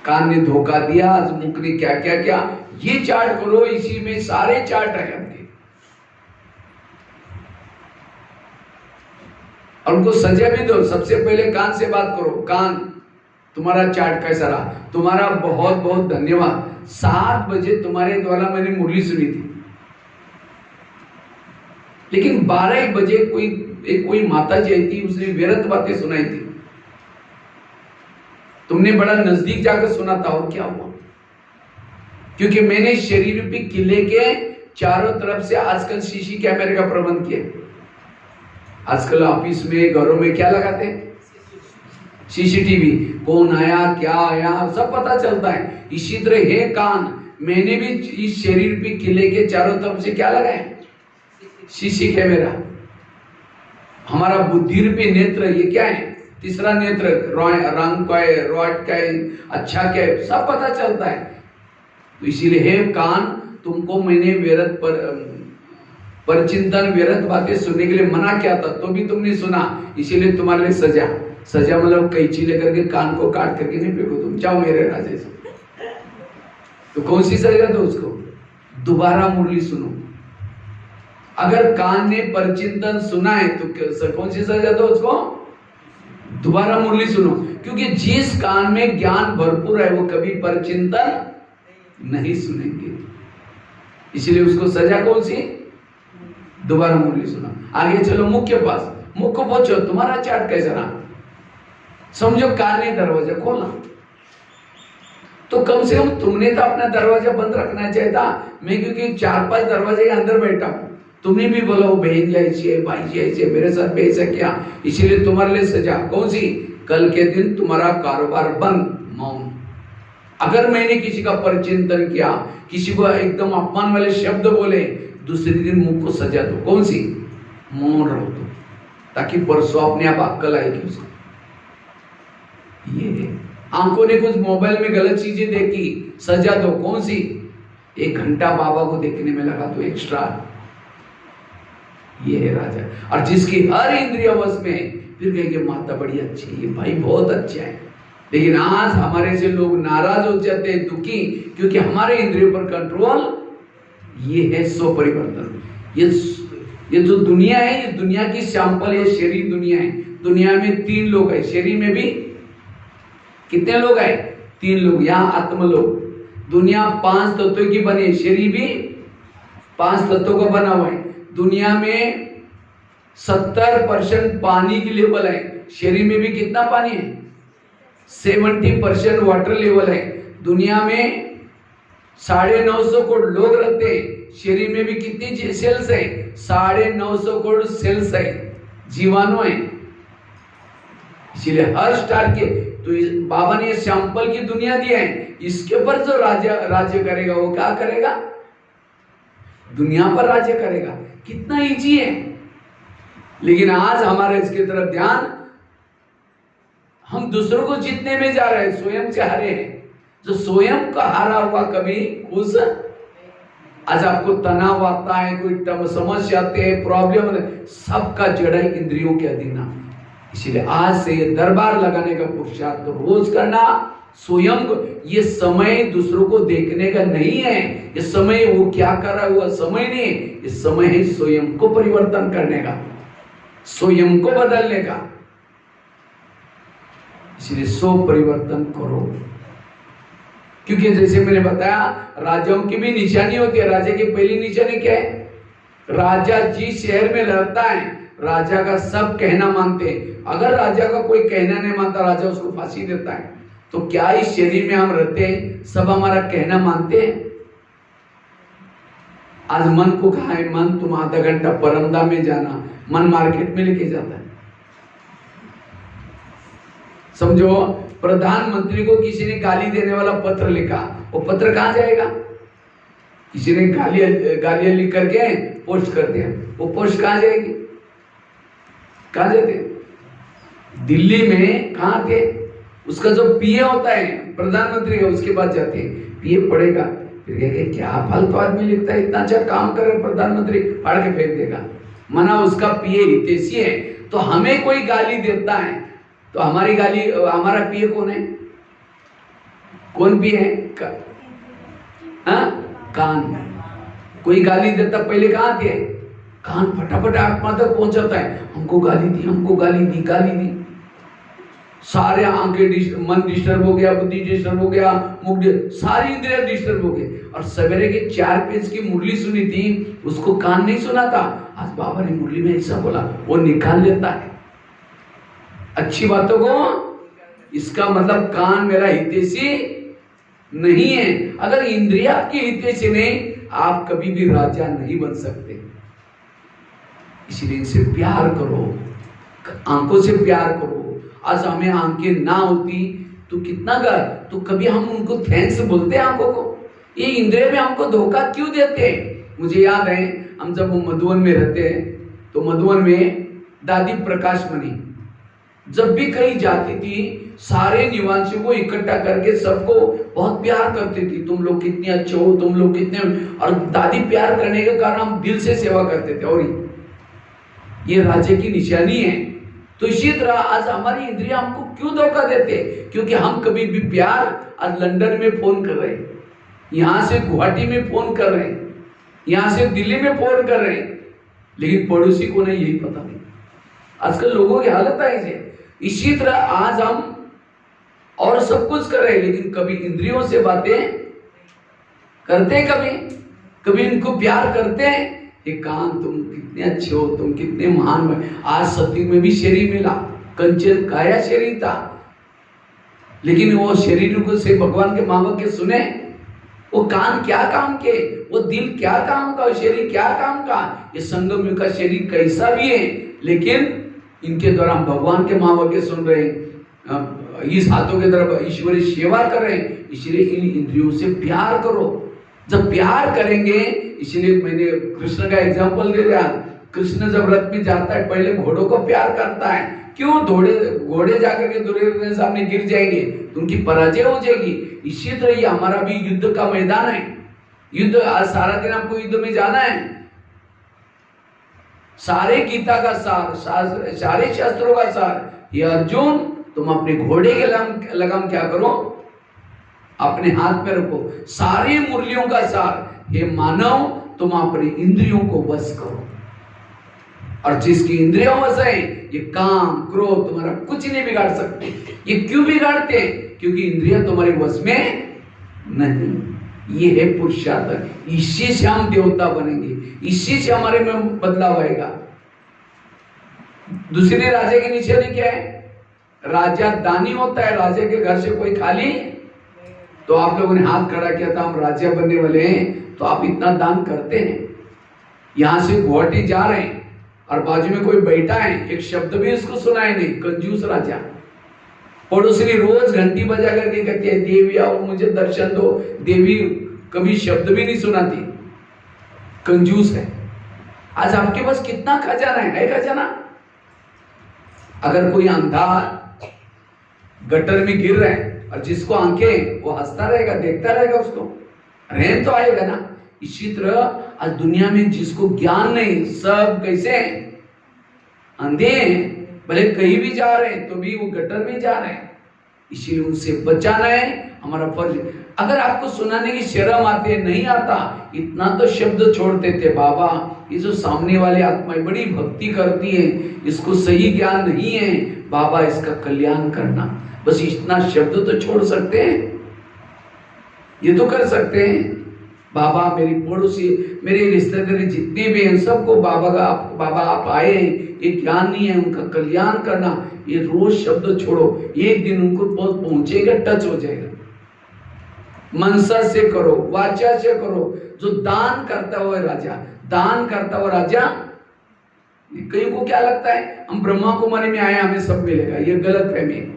कान ने धोखा दिया, आज मुख ने क्या क्या क्या, ये चार्ट करो। इसी में सारे चार्ट है आपके, और उनको सजा भी दो। सबसे पहले कान से बात करो, कान तुम्हारा चार्ट कैसा रहा? तुम्हारा बहुत बहुत धन्यवाद। 7 बजे तुम्हारे द्वारा मैंने मुरली सुनी थी, लेकिन 12 बजे कोई माता जी आई थी, उसने व्यर्थ बातें सुनाई थी। तुमने बड़ा नजदीक जाकर सुना था, और क्या हुआ? क्योंकि मैंने शरीर रूपी किले के चारों तरफ से आजकल सीसी कैमरे का प्रबंध किया। आजकल ऑफिस में, घरों में क्या लगाते हैं? सीसीटीवी। कौन आया, क्या आया, सब पता चलता है। इसी तरह है कान, मैंने भी इस शरीर रूपी किले के चारों तरफ से क्या लगाए? CC camera. हमारा बुद्धि रूपी नेत्र, ये क्या है? तीसरा नेत्र, रंग का है, रॉड का है, अच्छा क्या है, सब पता चलता है। तो इसीलिए हे कान, तुमको मैंने व्यर्थ पर चिंतन, व्यर्थ बातें सुनने के लिए मना किया था, तो भी तुमने सुना, इसीलिए तुम्हारे लिए सजा मतलब कैंची लेकर के कान को काट करके नहीं फेंको, तुम जाओ मेरे राजे से। तो कौन सी सजा दो उसको? दोबारा मुरली सुनो। अगर कान ने परचिंतन सुना है तो कौन सी सजा दो उसको? दोबारा मुरली सुनो। क्योंकि जिस कान में ज्ञान भरपूर है वो कभी परचिंतन नहीं सुनेंगे, इसलिए उसको सजा कौन सी? दोबारा मुरली सुना। आगे चलो मुख के पास, मुख को पूछो तुम्हारा चार्ट कैसा रहा? समझो कान ने दरवाजा खोला, तो कम से कम तुमने तो अपना दरवाजा बंद रखना चाहिए था। मैं क्योंकि 4-5 दरवाजे के अंदर बैठा हूं, तुमने भी बोला वो बहन जी ऐसी है, भाई जी ऐसी है, मेरे साथ ऐसा क्या, इसीलिए तुम्हारे लिए सजा कौन सी? कल के दिन तुम्हारा कारोबार बंद, मौन। अगर मैंने किसी का परचिंतन किया, किसी को एकदम अपमान वाले शब्द बोले, दूसरे दिन मुख को सजा दो, कौन सी? मौन रहो तो, ताकि परसों अपने आप अक्कल आएगी उसको। ये आंखों ने कुछ मोबाइल में गलत चीजें देखी, सजा दो, कौन सी? 1 घंटा बाबा को देखने में लगा तो एक्स्ट्रा। ये है राजा। और जिसकी हर इंद्रिय वश में, फिर कहेंगे माता बड़ी अच्छी है, भाई बहुत अच्छा है। लेकिन आज हमारे से लोग नाराज हो जाते हैं, दुखी, क्योंकि हमारे इंद्रियों पर कंट्रोल, ये है सो परिवर्तन। ये जो दुनिया है, ये दुनिया की सैंपल, ये शरीर दुनिया है। दुनिया में 3 लोग है, शरीर में भी कितने लोग है? 3 लोग, यहाँ आत्म लोग। दुनिया 5 तत्वों की बनी है, शरीर भी 5 तत्वों का बना हुआ है। दुनिया में 70% पानी की लेवल है, शरीर में भी कितना पानी है? 70% वाटर लेवल है। दुनिया में 950 करोड़ लोग रहते हैं, शरीर में भी कितनी सेल्स है? 950 करोड़ सेल्स है, जीवाणु है। इसीलिए हर स्टार के, तो बाबा ने सैंपल की दुनिया दी है, इसके ऊपर जो राज्य करेगा वो क्या करेगा? दुनिया पर राज्य करेगा। कितना इजी है। लेकिन आज हमारे इसके तरफ ध्यान, हम दूसरों को जीतने में जा रहे हैं, स्वयं से हारे हैं। जो स्वयं का हारा हुआ कभी खुश, आज आपको तनाव आता है, कोई समस्या आते हैं, प्रॉब्लम, सबका जड़ है इंद्रियों के अधीन। इसीलिए आज से ये दरबार लगाने का पुरुषार्थ तो रोज करना। स्वयं ये समय दूसरों को देखने का नहीं है, ये समय वो क्या कर रहा है हुआ समय नहीं, ये समय है स्वयं को परिवर्तन करने का, स्वयं को बदलने का। इसलिए सो परिवर्तन करो। क्योंकि जैसे मैंने बताया, राजाओं की भी निशानी होती है। राजा की पहली निशानी क्या है? राजा जिस शहर में रहता है, राजा का सब कहना मानते हैं। अगर राजा का कोई कहना नहीं मानता, राजा उसको फांसी देता है। तो क्या इस शरीर में हम रहते हैं, सब हमारा कहना मानते हैं? आज मन को कहा है, मन तुम आधा घंटा परमदा में जाना, मन मार्केट में लेके जाता है। समझो, प्रधानमंत्री को किसी ने गाली देने वाला पत्र लिखा, वो पत्र कहां जाएगा? किसी ने गालियां लिख करके पोस्ट कर दिया, वो पोस्ट कहां जाएगी? कहां जाते? दिल्ली में कहां थे? उसका जो पीए होता है प्रधानमंत्री का, उसके पास जाते हैं। पीए पढ़ेगा, फिर कहे क्या फालतू आदमी लिखता है, इतना अच्छा काम कर रहे प्रधानमंत्री, फाड़ के फेंक देगा। मना उसका पीए हितैषी है, तो हमें कोई गाली देता है तो हमारी गाली, हमारा पीए कौन है? कौन पीए है? कान। कोई गाली देता पहले कहाँ थे? कान फटाफट आत्मा तक पहुंचाता है, हमको गाली दी, हमको गाली दी, गाली दी। सारे आंखें मन डिस्टर्ब हो गया, बुद्धि डिस्टर्ब हो गया, मुख सारी इंद्रिया डिस्टर्ब हो गई। और सवेरे के 4 पेज की मुरली सुनी थी, उसको कान नहीं सुना था, आज बाबा ने मुरली में ऐसा बोला, वो निकाल लेता है अच्छी बातों को। इसका मतलब कान मेरा हितैषी नहीं है। अगर इंद्रिया आपकी हितैषी नहीं, आप कभी भी राजा नहीं बन सकते। इसलिए इनसे प्यार करो, आंखों से प्यार करो। आज हमें आंखें ना होती तो कितना कर, तो कभी हम उनको थैंक्स बोलते हैं आंखों को? ये इंद्रिय में हमको धोखा क्यों देते हैं? मुझे याद है, हम जब मधुबन में रहते हैं तो मधुबन में दादी प्रकाश मणि जब भी कहीं जाती थी, सारे निवासियों को इकट्ठा करके सबको बहुत प्यार करती थी, तुम लोग कितने अच्छे हो, तुम लोग कितने। और दादी प्यार करने के कारण हम दिल से सेवा करते थे, और ये राज्य की निशानी है। तो इसी तरह आज हमारी इंद्रियां हमको क्यों धोखा देते? क्योंकि हम कभी भी प्यार, आज लंदन में फोन कर रहे हैं, यहां से गुवाहाटी में फोन कर रहे हैं, यहां से दिल्ली में फोन कर रहे हैं, लेकिन पड़ोसी को नहीं, यही पता नहीं। आजकल लोगों की हालत है। इसी तरह आज हम और सब कुछ कर रहे हैं, लेकिन कभी इंद्रियों से बातें करते हैं, कभी इनको प्यार करते हैं। ये कान, तुम कितने अच्छे हो, तुम कितने महान हो। आज सत्युग में भी शरीर मिला, कंचन काया शरीर था, लेकिन वो शरीर को से भगवान के महावाक्य सुने। वो कान क्या काम के, वो दिल क्या काम का, शरीर क्या काम का। ये संगम युग का शरीर कैसा भी है, लेकिन इनके द्वारा हम भगवान के महावाक्य सुन रहे हैं, इस हाथों के तरफ ईश्वरी सेवा कर रहे हैं। इसलिए इन इंद्रियों से प्यार करो। जब प्यार करेंगे, इसलिए मैंने कृष्ण का एग्जांपल दे दिया। कृष्ण जब रथ में जाता है, पहले घोड़ों को प्यार करता है। क्यों? घोड़े जाकर के दुर्योधन के सामने गिर जाएंगे तो उनकी पराजय हो जाएगी। इसी तरह ये हमारा भी युद्ध का मैदान है। युद्ध, आज सारा दिन आपको युद्ध में जाना है। सारे गीता का सार, सारे शास्त्रों का सार, ये अर्जुन तुम अपने घोड़े के लगाम क्या करो, अपने हाथ में रखो। सारी मुरलियों का सार, हे मानव तुम अपनी इंद्रियों को वश करो। और जिसकी इंद्रियों वश है, ये काम क्रोध तुम्हारा कुछ नहीं बिगाड़ सकते। ये क्यों बिगाड़ते? क्योंकि इंद्रियां तुम्हारे वश में नहीं। ये है पुरुषार्थ। इसी से हम देवता बनेंगे, इसी से हमारे में बदलाव आएगा। दूसरी राजा की निशानी क्या है? राजा दानी होता है। राजा के घर से कोई खाली, तो आप लोगों ने हाथ खड़ा किया था, हम राजा बनने वाले हैं, तो आप इतना दान करते हैं। यहां से गुवाहाटी जा रहे हैं और बाजू में कोई बैठा है, एक शब्द भी उसको सुनाए नहीं, कंजूस राजा। पड़ोसी रोज घंटी बजा करके कहती है, देवी आओ मुझे दर्शन दो। देवी कभी शब्द भी नहीं सुनाती, कंजूस है। आज आपके पास कितना खजाना है खजाना। अगर कोई अंधा गटर में गिर रहा है और जिसको आंखें, वो हंसता रहेगा, देखता रहेगा, उसको रहम तो आएगा ना। इसी तरह आज दुनिया में जिसको ज्ञान नहीं, सब कैसे हैं? अंधे हैं। भले कहीं भी जा रहे हैं तो भी वो गटर में जा रहे हैं। इसीलिए उनसे बचाना है हमारा फर्ज। अगर आपको सुनाने की शर्म आती है, नहीं आता, इतना तो शब्द छोड़ते थे, बाबा ये जो सामने वाले आत्माएं बड़ी भक्ति करती है, इसको सही ज्ञान नहीं है, बाबा इसका कल्याण करना, बस इतना शब्द तो छोड़ सकते हैं, ये तो कर सकते हैं। बाबा मेरी पड़ोसी, मेरे रिश्तेदार जितने भी हैं, सबको बाबा आप आए हैं, ये ज्ञान नहीं है, उनका कल्याण करना, ये रोज शब्द छोड़ो, एक दिन उनको बहुत पहुंचेगा, टच हो जाएगा। मनसा से करो, वाचा से करो। जो दान करता हुआ राजा, दान करता हुआ राजा। कई को क्या लगता है हम ब्रह्मा कुमारी में आए, हमें सब मिलेगा, ये गलत फहमी है।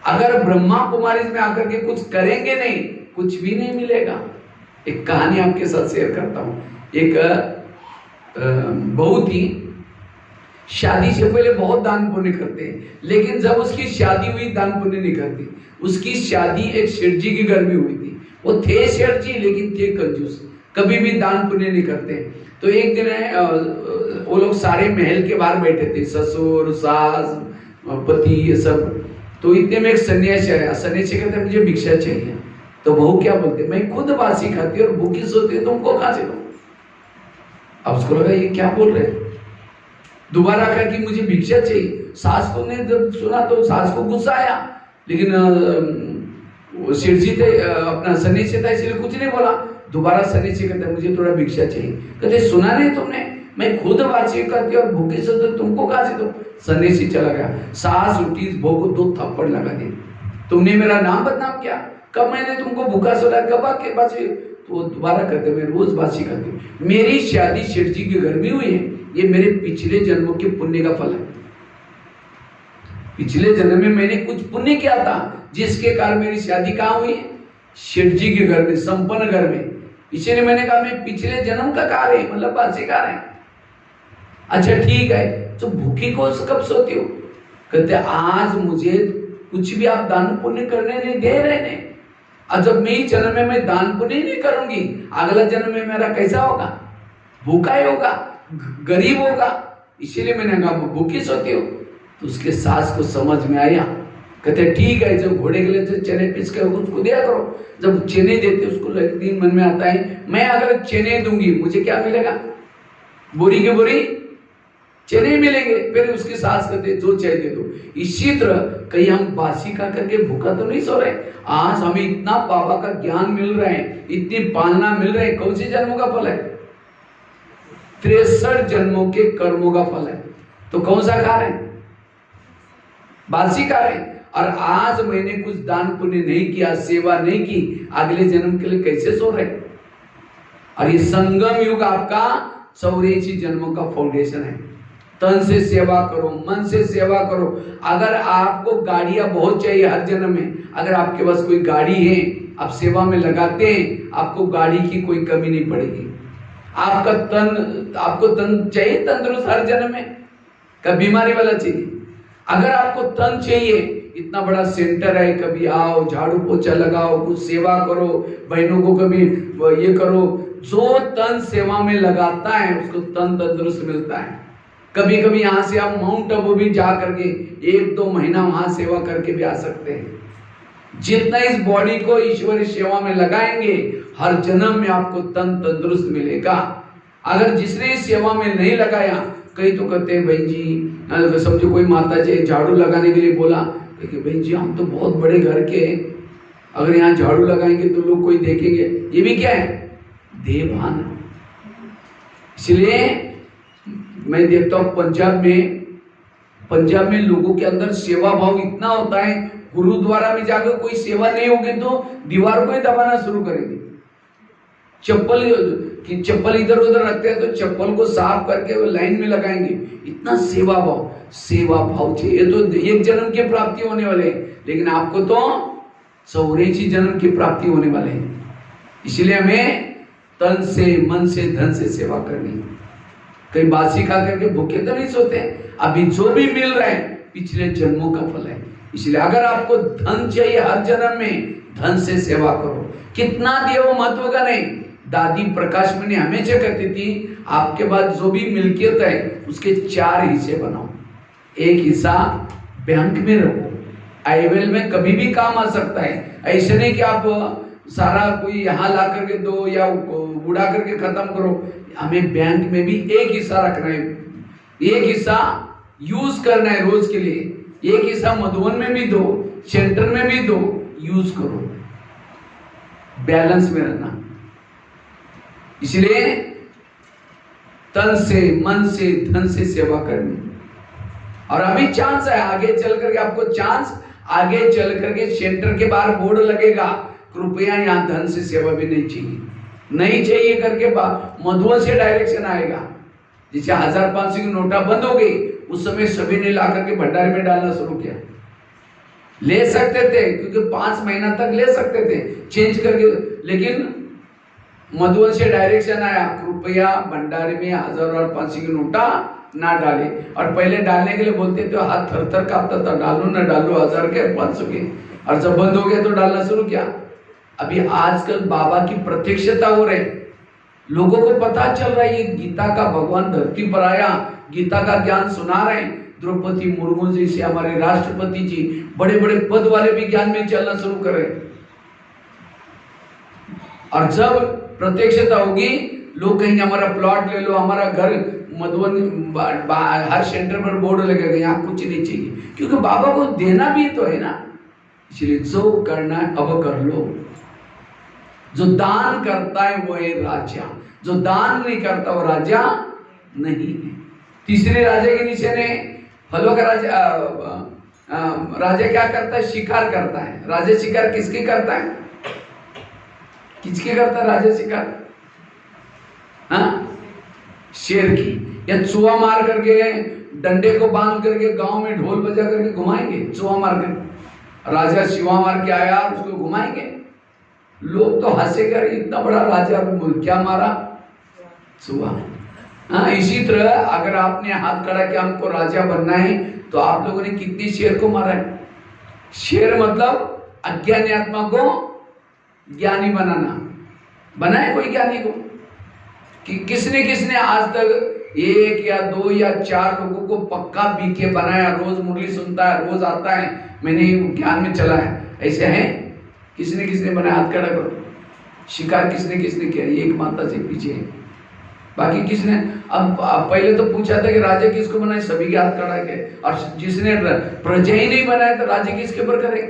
अगर ब्रह्मा कुमारी में आकर के कुछ करेंगे नहीं, कुछ भी नहीं मिलेगा। एक कहानी आपके साथ शेयर करता हूं। एक बहू थी, शादी से पहले बहुत दान पुण्य करते हैं, लेकिन जब उसकी शादी हुई दान पुण्य नहीं करती। उसकी शादी एक सेठ जी के घर में हुई थी। वो थे शेठ जी लेकिन थे कंजूस, कभी भी दान पुण्य नहीं करते। तो एक दिन वो लोग सारे महल के बाहर बैठे थे, ससुर सास पति ये सब। तो इतने में एक सन्यासी आया, सन्यासी कहते मुझे भिक्षा चाहिए। तो बहू क्या बोलते, मैं खुद बासी खाती और भूखी सोती है, तुमको कहां से दूं? अब उसको लगा ये क्या बोल रहे, दोबारा कहा कि मुझे भिक्षा चाहिए। सास को ने जब सुना तो सास को गुस्सा आया, लेकिन सेठ जी थे अपना सन्यासी था इसलिए कुछ नहीं बोला। दोबारा सन्यासी कहते मुझे थोड़ा भिक्षा चाहिए। कहते सुना नहीं तुमने, मैं खुद बासी करती और भूखी से तो तुमको कहां से दूं? सन्यासी चला गया। सास उठी, इस बहू को 2 थप्पड़ लगा दिए, तुमने मेरा नाम बदनाम किया, कब मैंने तुमको भूखा सोला, कब आके बासी? तो दोबारा कहते मैं रोज बासी करती हूँ, मेरी शादी सेठ जी के घर में हुई है, ये मेरे पिछले जन्मों के पुण्य का फल है। पिछले जन्म में मैंने कुछ पुण्य किया था जिसके कारण मेरी शादी कहाँ हुई है? सेठ जी के घर में, संपन्न घर में। इसीलिए मैंने कहा मैं पिछले जन्म का कार्य है, मतलब बासी कार्य है। अच्छा ठीक है, तो भूखी को कब सोती हो? कहते आज मुझे कुछ भी आप दान पुण्य करने नहीं दे रहे हैं, और जब मैं इस जन्म में मैं दान पुण्य नहीं करूंगी, अगला जन्म में मेरा कैसा होगा? भूखा ही होगा, गरीब होगा। इसीलिए मैंने कहा भूखी सोती हो। तो उसके सास को समझ में आया, कहते ठीक है, जब घोड़े के लिए चने पीस के उसको दिया करो। जब चने देते उसको एक दिन मन में आता है, मैं अगर चने दूंगी मुझे क्या मिलेगा? बोरी की बोरी चने मिलेंगे। फिर उसकी सास कहते जो चाहिए दो। इसी तरह कहीं हम बासी खा करके भूखा तो नहीं सो रहे। आज हमें इतना बाबा का ज्ञान मिल रहा है, इतनी पालना मिल रही है, कौन से जन्मों का फल है? 63 जन्मों के कर्मों का फल है। तो कौन सा खा रहे हैं? बासी खा रहे हैं। और आज मैंने कुछ दान पुण्य नहीं किया, सेवा नहीं की, अगले जन्म के लिए कैसे सो रहे? और ये संगम युग आपका 84 जन्मों का फाउंडेशन है। तन से सेवा करो, मन से सेवा करो। अगर आपको गाड़ियां बहुत चाहिए हर जन्म में, अगर आपके पास कोई गाड़ी है, आप सेवा में लगाते हैं, आपको गाड़ी की कोई कमी नहीं पड़ेगी। आपको तन चाहिए तंदुरुस्त हर जन्म में, कभी बीमारी वाला चाहिए। अगर आपको तन चाहिए, इतना बड़ा सेंटर है, कभी आओ, झाड़ू पोछा लगाओ, कुछ सेवा करो, बहनों को कभी ये करो। जो तन सेवा में लगाता है उसको तन तंदुरुस्त मिलता है। कभी कभी यहाँ से आप माउंट आबू भी जा करके 1-2 महीना वहां सेवा करके भी आ सकते हैं। जितना इस बॉडी को ईश्वरी सेवा में लगाएंगे, हर जन्म में आपको तन तंदुरुस्त मिलेगा। अगर जिसने इस सेवा में नहीं लगाया, कई तो कहते हैं बहन जी, समझो कोई माता जी झाड़ू लगाने के लिए बोला, देखिए बहन जी हम तो बहुत बड़े घर के हैं, अगर यहाँ झाड़ू लगाएंगे तो लोग कोई देखेंगे। ये भी क्या है? देवभान। इसलिए मैं देखता हूँ पंजाब में लोगों के अंदर सेवा भाव इतना होता है, गुरुद्वारा में जाकर कोई सेवा नहीं होगी तो दीवार को ही दबाना शुरू करेंगे। चप्पल इधर उधर रखते हैं तो चप्पल को साफ करके वो लाइन में लगाएंगे। इतना सेवा भाव चाहिए। ये तो एक जन्म की प्राप्ति होने वाले है, लेकिन आपको तो 84 जन्म की प्राप्ति होने वाले हैं। इसलिए हमें तन से, मन से, धन से सेवा करनी है। कहीं बासी खा करके भूखे तो नहीं सोते। अभी जो भी मिल रहा है पिछले जन्मों का फल है। इसलिए अगर आपको धन चाहिए हर जन्म में, धन से सेवा करो। कितना दियो महत्व का नहीं। दादी प्रकाश मणि हमेशा कहती थी, आपके पास जो भी मिल्कियत है उसके 4 हिस्से बनाओ। एक हिस्सा बैंक में रखो, आईवेल में कभी भी काम आ सकता है। ऐसे नहीं कि आप सारा कोई यहाँ ला करके दो या उड़ा करके खत्म करो। हमें बैंक में भी एक हिस्सा रखना है, एक हिस्सा यूज करना है रोज के लिए, एक हिस्सा मधुबन में भी दो, सेंटर में भी दो, यूज करो, बैलेंस में रहना। इसलिए तन से, मन से, धन से सेवा करनी। और अभी चांस है, आगे चल करके आपको चांस, आगे चल करके सेंटर के बाहर बोर्ड लगेगा, कृपया यहाँ धन से सेवा भी नहीं चाहिए करके मधुबन से डायरेक्शन आएगा। जैसे 1000-500 की नोटा बंद हो गई, उस समय सभी ने ला करके भंडारे में डालना शुरू किया। ले सकते थे क्योंकि 5 महीना तक ले सकते थे चेंज करके, लेकिन मधुबन से डायरेक्शन आया, कृपया भंडारे में 1000 और 500 की नोटा ना डाले। और पहले डालने के लिए बोलते थे, हाथ थर-थर कांपता था, डालो ना डालो 1000 के 500 के। और जब बंद हो गया तो डालना शुरू किया। अभी आजकल बाबा की प्रत्यक्षता हो रही, लोगों को पता चल रहा है ये गीता का भगवान धरती पर आया, गीता का ज्ञान सुना रहे हैं। द्रौपदी मुर्मू जैसे हमारे राष्ट्रपति जी, बड़े बड़े पद वाले भी ज्ञान में चलना शुरू करें। और जब प्रत्यक्षता होगी, लोग कहेंगे हमारा प्लॉट ले लो, हमारा घर मधुबन, हर सेंटर पर बोर्ड लगेगा, यहाँ कुछ नहीं चाहिए, क्योंकि बाबा को देना भी तो है ना। इसलिए जो करना है अब कर लो। जो दान करता है वो है राजा, जो दान नहीं करता वो राजा नहीं है। तीसरे राजा के नीचे ने फलों का राजा, राजा क्या करता है? शिकार करता है। राजा शिकार किसकी करता है? किसकी करता है राजा शिकार? हाँ, शेर की। या चूहा मार करके, डंडे को बांध करके गांव में ढोल बजा करके घुमाएंगे, चूहा मार कर। राजा शिवा मार के आया, उसको घुमाएंगे, लोग तो हंसेगा, इतना बड़ा राजा क्या मारा? चूहा। हाँ, इसी तरह अगर आपने हाथ खड़ा किया हमको राजा बनना है, तो आप लोगों ने कितनी शेर को मारा है? शेर मतलब अज्ञानी आत्मा को ज्ञानी बनाना। बनाए कोई ज्ञानी को? कि किसने किसने आज तक 1 या 2 या 4 लोगों को पक्का बीके बनाया? रोज मुरली सुनता है, रोज आता है, मैंने ज्ञान में चला है, ऐसे है? किसने किसने बनाया? हाथ खड़ा करो। शिकार किसने किसने किया? एक माता से पीछे है, बाकी किसने? अब पहले तो पूछा था कि राजा किसको बनाए, सभी के हाथ खड़ा के। और जिसने प्रजा ही नहीं बनाया तो राजा किसके ऊपर करे?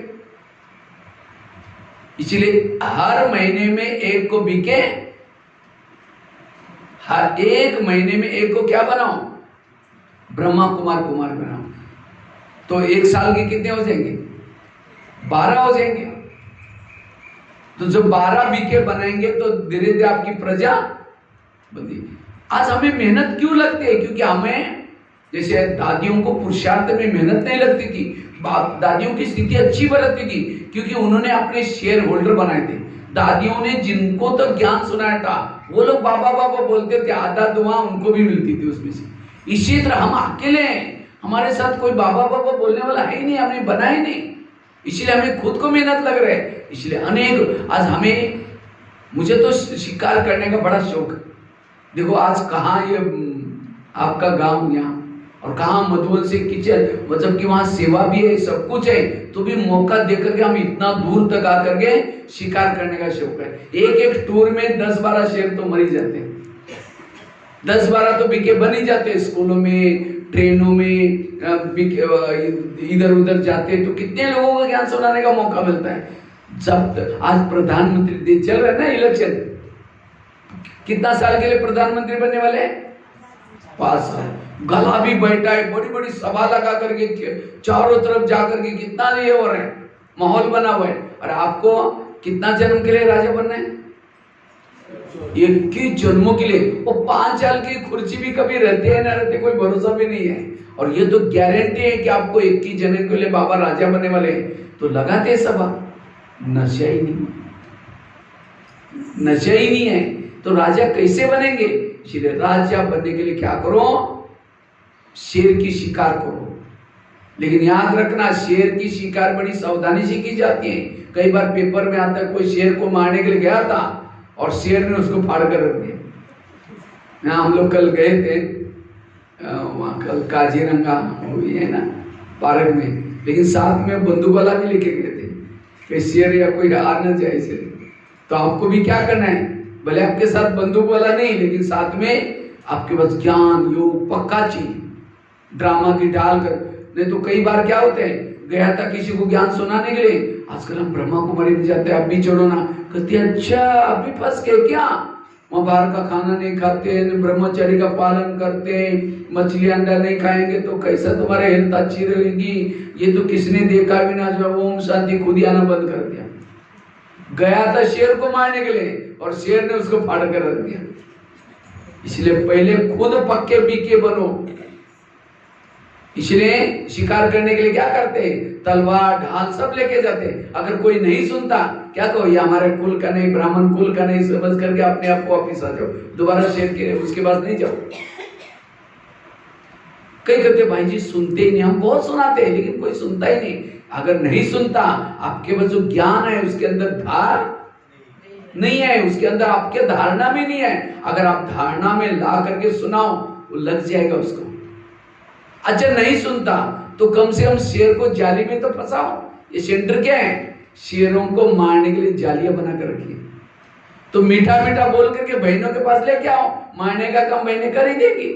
इसलिए हर महीने में एक को बीके, हर 1 महीने में एक को क्या बनाओ? ब्रह्मा कुमार बनाओ। तो 1 साल के कितने हो जाएंगे? 12 हो जाएंगे। तो जब 12 बीके बनाएंगे तो धीरे धीरे आपकी प्रजा बनेगी। आज हमें मेहनत क्यों लगती है? क्योंकि हमें, जैसे दादियों को पुरुषार्थ में मेहनत नहीं लगती थी, बाप दादियों की स्थिति अच्छी बरतती थी, क्योंकि उन्होंने अपने शेयर होल्डर बनाए थे। दादियों ने जिनको तो ज्ञान सुनाया था, वो लोग बाबा बाबा बोलते थे, आधा दुआ उनको भी मिलती थी उसमें से। इसी तरह हम अकेले हैं, हमारे साथ कोई बाबा बाबा बोलने वाला है ही नहीं, हमने बनाए नहीं, इसलिए हमें खुद को मेहनत लग रहा है। इसलिए अनेक आज हमें, मुझे तो शिकार करने का बड़ा शौक है। देखो आज कहाँ ये आपका गांव यहाँ, और कहाँ मधुबन से किचन, मतलब कि वहां सेवा भी है, सब कुछ है, तो भी मौका देकर के हम इतना दूर तक आकर के शिकार करने का शौक है। एक टूर में 10-12 शेर तो मर ही जाते हैं, 10-12 तो बिके बन ही जाते हैं। स्कूलों में, ट्रेनों में इधर उधर जाते तो कितने लोगों को ज्ञान सुनाने का मौका मिलता है। जब आज प्रधानमंत्री चल रहा है ना इलेक्शन, कितना साल के लिए प्रधानमंत्री बनने वाले हैं? 5 साल। गला भी बैठा है, बड़ी बड़ी सभा लगा करके चारों तरफ जाकर के कितना ये हो रहे हैं, माहौल बना हुआ है। और आपको कितना जन्म के लिए राजा बनना है? 21 जन्मों के लिए। वो 5 साल की कुर्सी भी कभी रहते हैं ना रहते, कोई भरोसा भी नहीं है। और ये तो गारंटी है कि आपको 21 जन्म के लिए बाबा राजा बनने वाले हैं, तो लगाते सभा, नशा ही नहीं, नशा ही नहीं है, तो राजा कैसे बनेंगे? इसलिए राजा बनने के लिए क्या करो? शेर की शिकार करो। लेकिन याद रखना, शेर की शिकार बड़ी सावधानी से की जाती है। कई बार पेपर में आता है कोई शेर को मारने के लिए गया था और शेर ने उसको फाड़ कर रख दिया। हम लोग कल गए थे वहाँ, कल काजीरंगा भी है ना पार्क में, लेकिन साथ में बंदूक वाला भी लेके गए थे कि शेर या कोई आ न जाए से। तो आपको भी क्या करना है, भले आपके साथ बंदूक वाला नहीं, लेकिन साथ में आपके पास ज्ञान योग पक्का चाहिए, ड्रामा की डाल कर। नहीं तो कई बार क्या होते हैं, गया था किसी को ज्ञान सुनाने के लिए, आजकल हम ब्रह्मा कुमारी में जाते हैं, अब भी छोड़ो ना, कहते अच्छा अभी फंस गए क्या? वहाँ बाहर का खाना नहीं खाते, ब्रह्मचर्य का पालन करते, मछली अंडा नहीं खाएंगे तो कैसा तुम्हारा हेल्थ अच्छी रहेगी? ये तो किसने देखा भी ना, जो ओम शांति खुद ही आना बंद कर दिया। गया था शेर को मारने के लिए और शेर ने उसको फाड़ कर रख दिया। इसलिए पहले खुद पक्के बीके बनो। इसलिए शिकार करने के लिए क्या करते हैं? तलवार ढाल सब लेके जाते हैं। अगर कोई नहीं सुनता, क्या कहो, ये हमारे कुल का नहीं, ब्राह्मण कुल का नहीं समझ करके अपने आप को वापिस आ जाओ, दोबारा शेर के उसके पास नहीं जाओ। कई कहते भाई जी सुनते ही नहीं, हम बहुत सुनाते हैं लेकिन कोई सुनता ही नहीं। अगर नहीं सुनता, आपके पास जो ज्ञान है उसके अंदर धार नहीं है, उसके अंदर आपके धारणा में नहीं है। अगर आप धारणा में ला करके सुनाओ वो लग जाएगा उसको। अच्छा नहीं सुनता तो कम से कम शेर को जाली में तो फंसाओ। ये सेंटर क्या है? शेरों को मारने के लिए जालियां बना कर रखी है। तो मीठा मीठा बोल करके बहनों के पास लेके आओ, मारने का काम बहनें कर ही देगी।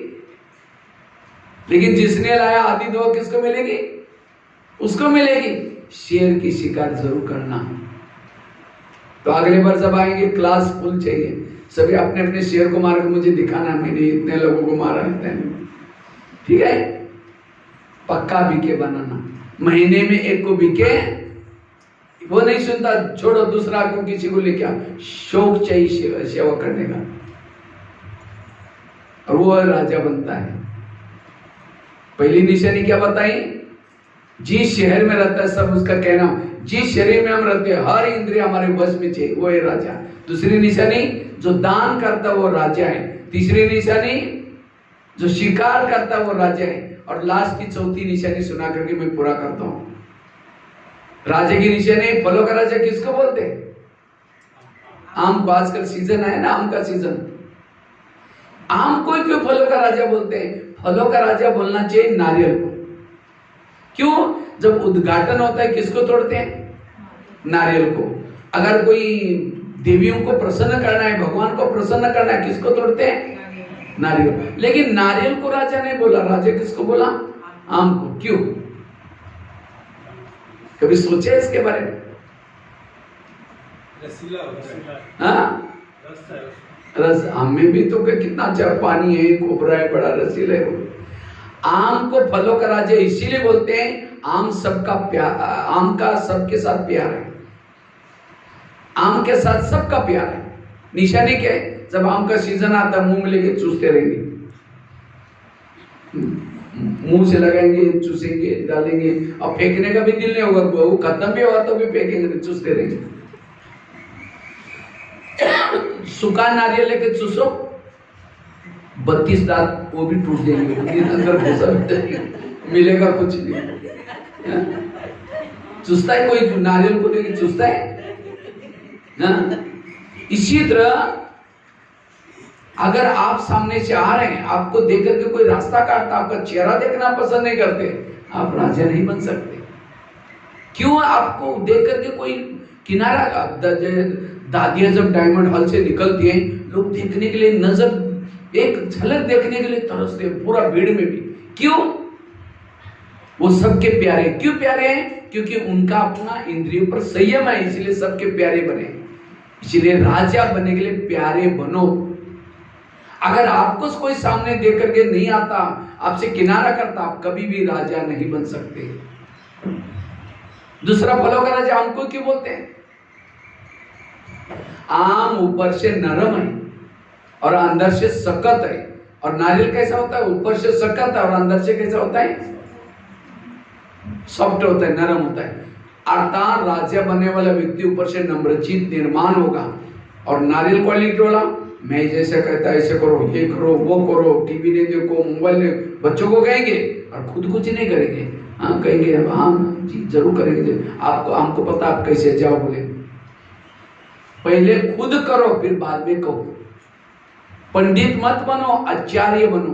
लेकिन जिसने लाया आधी दुआ किसको मिलेगी? उसको मिलेगी। शेर की शिकार जरूर करना। तो अगले बार जब आएंगे क्लास फुल चाहिए, सभी अपने अपने शेर को मार के मुझे दिखाना, मैंने इतने लोगों को मारा है। ठीक है, पक्का बीके बनाना। महीने में एक को बीके, वो नहीं सुनता, छोड़ो दूसरा को किसी को लेके आओ। शौक चाहिए सेवा करने का, और वो राजा बनता है। पहली निशानी क्या बताई? जिस शहर में रहता है सब उसका कहना, जिस शरीर में हम रहते हैं हर इंद्रिय हमारे वश में चाहिए, वो है राजा। दूसरी निशानी, जो दान करता है वो राजा है। तीसरी निशानी, जो शिकार करता है वो राजा है। और लास्ट की चौथी निशानी सुना करके मैं पूरा करता हूं। राजा की निशानी, फलों का राजा किसको बोलते हैं? आम को। आजकल सीजन है ना आम का सीजन। आम को क्यों फलों का राजा बोलते हैं? फलों का राजा बोलना चाहिए नारियल को। क्यों? जब उद्घाटन होता है किसको तोड़ते हैं? नारियल को। अगर कोई देवियों को प्रसन्न करना है, भगवान को प्रसन्न करना है, किसको तोड़ते हैं? नारियल। लेकिन नारियल को राजा नहीं बोला, राजा किसको बोला? आम को। क्यों? कभी सोचे इसके बारे में? हाँ, रस। आम में भी तो कितना अच्छा पानी है, खोपरा है, बड़ा रसीला है। आम को फलों का राजा इसीलिए बोलते हैं, आम सबका प्यार, आम का सबके साथ प्यार है। आम के साथ सबका प्यार है। निशानी क्या है? जब आम का सीजन आता है मुंह में लेके चूसते रहेंगे, मुंह से लगाएंगे, चूसेंगे, डालेंगे, और फेंकने का भी दिल नहीं होगा। वो खत्म भी हुआ तो भी फेंकेंगे, चूसते रहेंगे। सूखा नारियल लेके चूसो, 32 दांत वो भी टूट जाएंगे, अंदर घुसा मिलेगा कुछ नहीं। चूसता है कोई नारियल को लेके? चूसता है ना? इसी तरह अगर आप सामने से आ रहे हैं, आपको देख करके कोई रास्ता काटता, आपका चेहरा देखना पसंद नहीं करते, आप राजा नहीं बन सकते। क्यों? आपको देख करके कोई किनारा, दादियां जब डायमंड हॉल से निकलती हैं, लोग देखने के लिए, नजर एक झलक देखने के लिए तरसते हैं, पूरा भीड़ में भी। क्यों? वो सबके प्यारे। क्यों प्यारे हैं? क्योंकि उनका अपना इंद्रियों पर संयम है, इसलिए सबके प्यारे बने। इसलिए राजा बनने के लिए प्यारे बनो। अगर आपको कोई सामने देख करके नहीं आता, आपसे किनारा करता, आप कभी भी राजा नहीं बन सकते। दूसरा, फलों का राजा आम को क्यों बोलते हैं? आम ऊपर से नरम है और अंदर से सख्त है। और नारियल कैसा होता है? ऊपर से सख्त है और अंदर से कैसा होता है? सॉफ्ट होता है, नरम होता है। अर्थात राजा बनने वाला व्यक्ति ऊपर से नम्रचित निर्माण होगा। और नारियल क्वालिटी वाला, मैं जैसे कहता है ऐसे करो, ये करो, वो करो, टीवी नहीं देखो, मोबाइल नहीं, बच्चों को कहेंगे और खुद कुछ नहीं करेंगे। हाँ कहेंगे, हाँ जी जरूर करेंगे, आपको हमको पता आप कैसे जाओ। बोले पहले खुद करो फिर बाद में कहो। पंडित मत बनो, आचार्य बनो।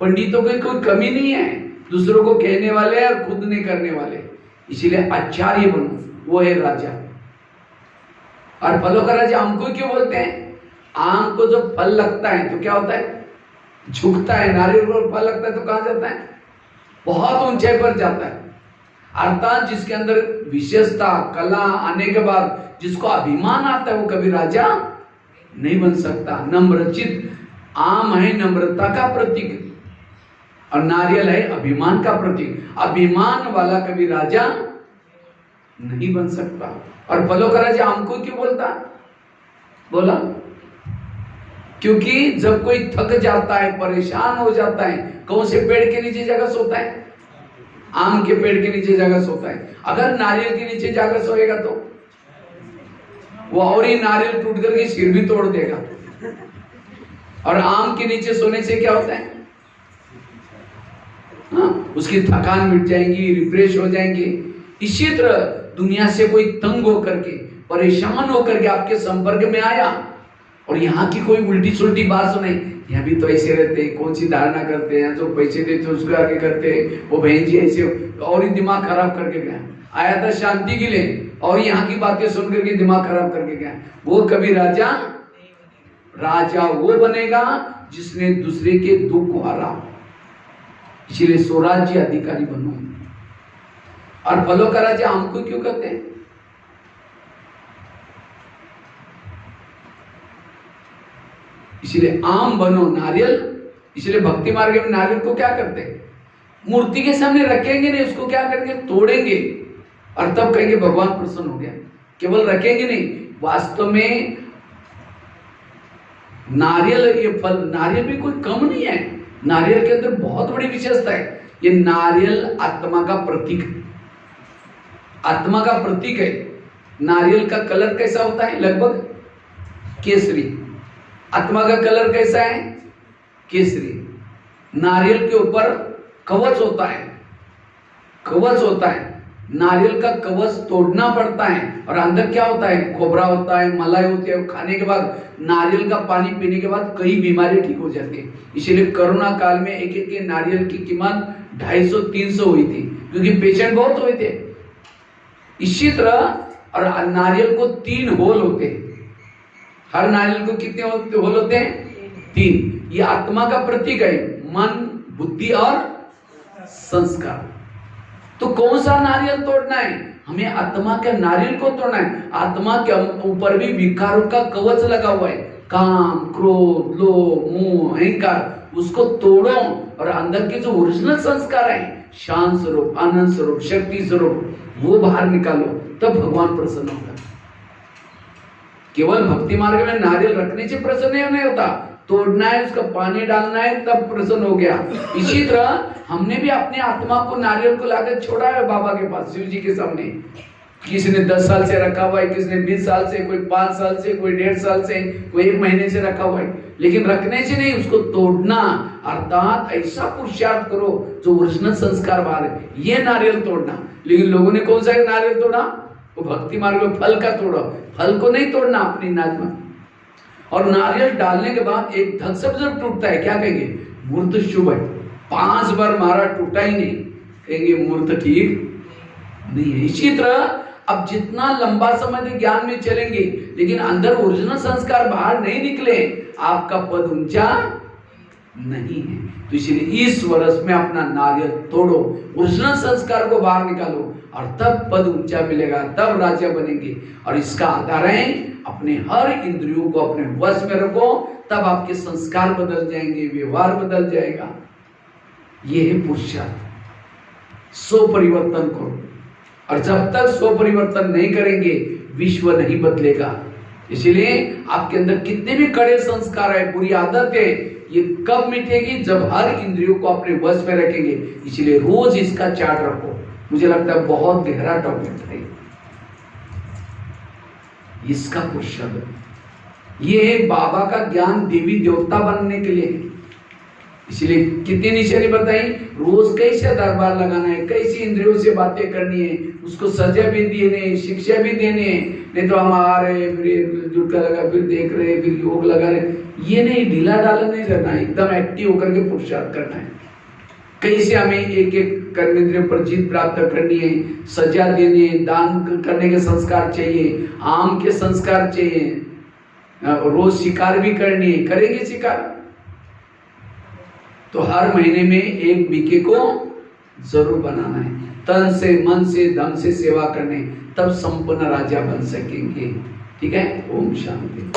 पंडितों की कोई कमी नहीं है, दूसरों को कहने वाले और खुद नहीं करने वाले, इसीलिए आचार्य बनो, वो है राजा। और फलों का राजा आम को क्यों बोलते हैं? आम को जब फल लगता है तो क्या होता है? झुकता है। नारियल को फल लगता है तो कहां जाता है? बहुत ऊंचाई पर जाता है। अर्थात जिसके अंदर विशेषता, कला आने के बाद जिसको अभिमान आता है, वो कभी राजा नहीं बन सकता। नम्रचित आम है नम्रता का प्रतीक, और नारियल है अभिमान का प्रतीक। अभिमान वाला कभी राजा नहीं बन सकता। और फलों का राजा आम को क्यों बोला? क्योंकि जब कोई थक जाता है, परेशान हो जाता है, कौन से पेड़ के नीचे जाकर सोता है? आम के पेड़ के नीचे जाकर सोता है। अगर नारियल के नीचे जाकर सोएगा तो वो और ही नारियल टूट करके सिर भी तोड़ देगा। और आम के नीचे सोने से क्या होता है? हाँ, उसकी थकान मिट जाएंगी, रिफ्रेश हो जाएंगे। इसी तरह दुनिया से कोई तंग होकर के, परेशान होकर के आपके संपर्क में आया और यहाँ की कोई उल्टी सुल्टी बात सुने, यहाँ भी तो ऐसे रहते हैं, कौन सी धारणा करते हैं, जो पैसे देते उसको आगे करते हैं, वो बहन जी ऐसे, और ही दिमाग खराब करके गया। आया था शांति के लिए और यहाँ की बातें सुन करके दिमाग खराब करके गया। वो कभी राजा वो बनेगा जिसने दूसरे के दुख को हरा। इसलिए स्वराज्य अधिकारी बनो। और फलों का राजा हमको क्यों कहते हैं? इसलिए आम बनो, नारियल। इसलिए भक्ति मार्ग में नारियल को क्या करते हैं? मूर्ति के सामने रखेंगे नहीं, उसको क्या करेंगे? तोड़ेंगे और तब कहेंगे भगवान प्रसन्न हो गया। केवल रखेंगे नहीं, वास्तव में नारियल, ये फल, नारियल भी कोई कम नहीं है। नारियल के अंदर बहुत बड़ी विशेषता है। ये नारियल आत्मा का प्रतीक, आत्मा का प्रतीक है। नारियल का कलर कैसा होता है? लगभग केसरी। आत्मा का कलर कैसा है? केसरी। नारियल के ऊपर कवच होता है, कवच होता है। नारियल का कवच तोड़ना पड़ता है और अंदर क्या होता है? खोबरा होता है, मलाई होती है। खाने के बाद, नारियल का पानी पीने के बाद कई बीमारियां ठीक हो जाती है। इसलिए कोरोना काल में एक एक के नारियल की कीमत 250-300 हुई थी, क्योंकि पेशेंट बहुत हुए थे। इसी तरह, और नारियल को 3 होल होते हैं। हर नारियल को कितने होल होते हैं? 3। ये आत्मा का प्रतीक है, मन, बुद्धि और संस्कार। तो कौन सा नारियल तोड़ना है? हमें आत्मा के नारियल को तोड़ना है। आत्मा के ऊपर भी विकारों का कवच लगा हुआ है, काम, क्रोध, लोभ, मोह, अहंकार। उसको तोड़ो और अंदर के जो ओरिजिनल संस्कार है, शांत स्वरूप, आनंद स्वरूप, शक्ति स्वरूप, वो बाहर निकालो, तब भगवान प्रसन्न होगा। केवल भक्ति मार्ग में नारियल रखने से प्रसन्न नहीं होता, तोड़ना है, उसका पानी डालना है, तब प्रसन्न हो गया। इसी तरह हमने भी अपने आत्मा को, नारियल को लाकर छोड़ा है बाबा के पास, शिव जी के सामने। किसी ने 10 साल से रखा हुआ है, किसी ने 20 साल से, कोई 5 साल से, कोई 1.5 साल से, कोई 1 महीने से रखा हुआ है। लेकिन रखने से नहीं, उसको तोड़ना, अर्थात ऐसा पुरुषार्थ करो जो ओरिजिनल संस्कार बाहर है, ये नारियल तोड़ना। लेकिन लोगों ने कौन सा नारियल तोड़ा? वो भक्ति मार्ग में फल का तोड़ा। फल को नहीं तोड़ना, अपनी नाजमा। और नारियल डालने के बाद एक धक से जब टूटता है, क्या कहेंगे? मूर्त शुभ है। 5 बार मारा, टूटा ही नहीं, कहेंगे मूर्त ठीक नहीं है। इसी तरह अब जितना लंबा समय तक ज्ञान में चलेंगे, लेकिन अंदर ओरिजिनल संस्कार बाहर नहीं निकले, आपका पद ऊंचा नहीं है। तो इसलिए इस वर्ष में अपना नारियल तोड़ो, ओरिजिनल संस्कार को बाहर निकालो, और तब पद ऊंचा मिलेगा, तब राजा बनेंगे। और इसका आधार है अपने हर इंद्रियों को अपने वश में रखो, तब आपके संस्कार बदल जाएंगे, व्यवहार बदल जाएगा। ये है पुरुषार्थ। स्व परिवर्तन करो, और जब तक स्व परिवर्तन नहीं करेंगे, विश्व नहीं बदलेगा। इसलिए आपके अंदर कितने भी कड़े संस्कार है, बुरी आदत है, ये कब मिटेगी? जब हर इंद्रियों को अपने वश में रखेंगे। इसलिए रोज इसका चार्ट रखो। मुझे लगता है बहुत गहरा टॉपिक है इसका पुरुषार्थ। ये बाबा का ज्ञान देवी देवता बनने के लिए। इसलिए कितनी निशानी बताई, रोज कैसे दरबार लगाना है, कैसी इंद्रियों से बातें करनी है, उसको सजा भी देने, शिक्षा भी देने। नहीं तो हम आ रहे, फिर जुटका लगा, फिर देख रहे, फिर योग लगा रहे, ये नहीं, ढीला डाला नहीं रहना है, एकदम एक्टिव होकर के पुरुषार्थ करना है। कैसे हमें एक एक कर्मेंद्रियों पर जीत प्राप्त करनी है, सजा देनी है, दान करने के संस्कार चाहिए, आम के संस्कार चाहिए, रोज शिकार भी करनी है, करेंगे शिकार तो हर महीने में 1 बीके को जरूर बनाना है, तन से, मन से, धन से सेवा करने, तब संपन्न राजा बन सकेंगे। ठीक है। ओम शांति।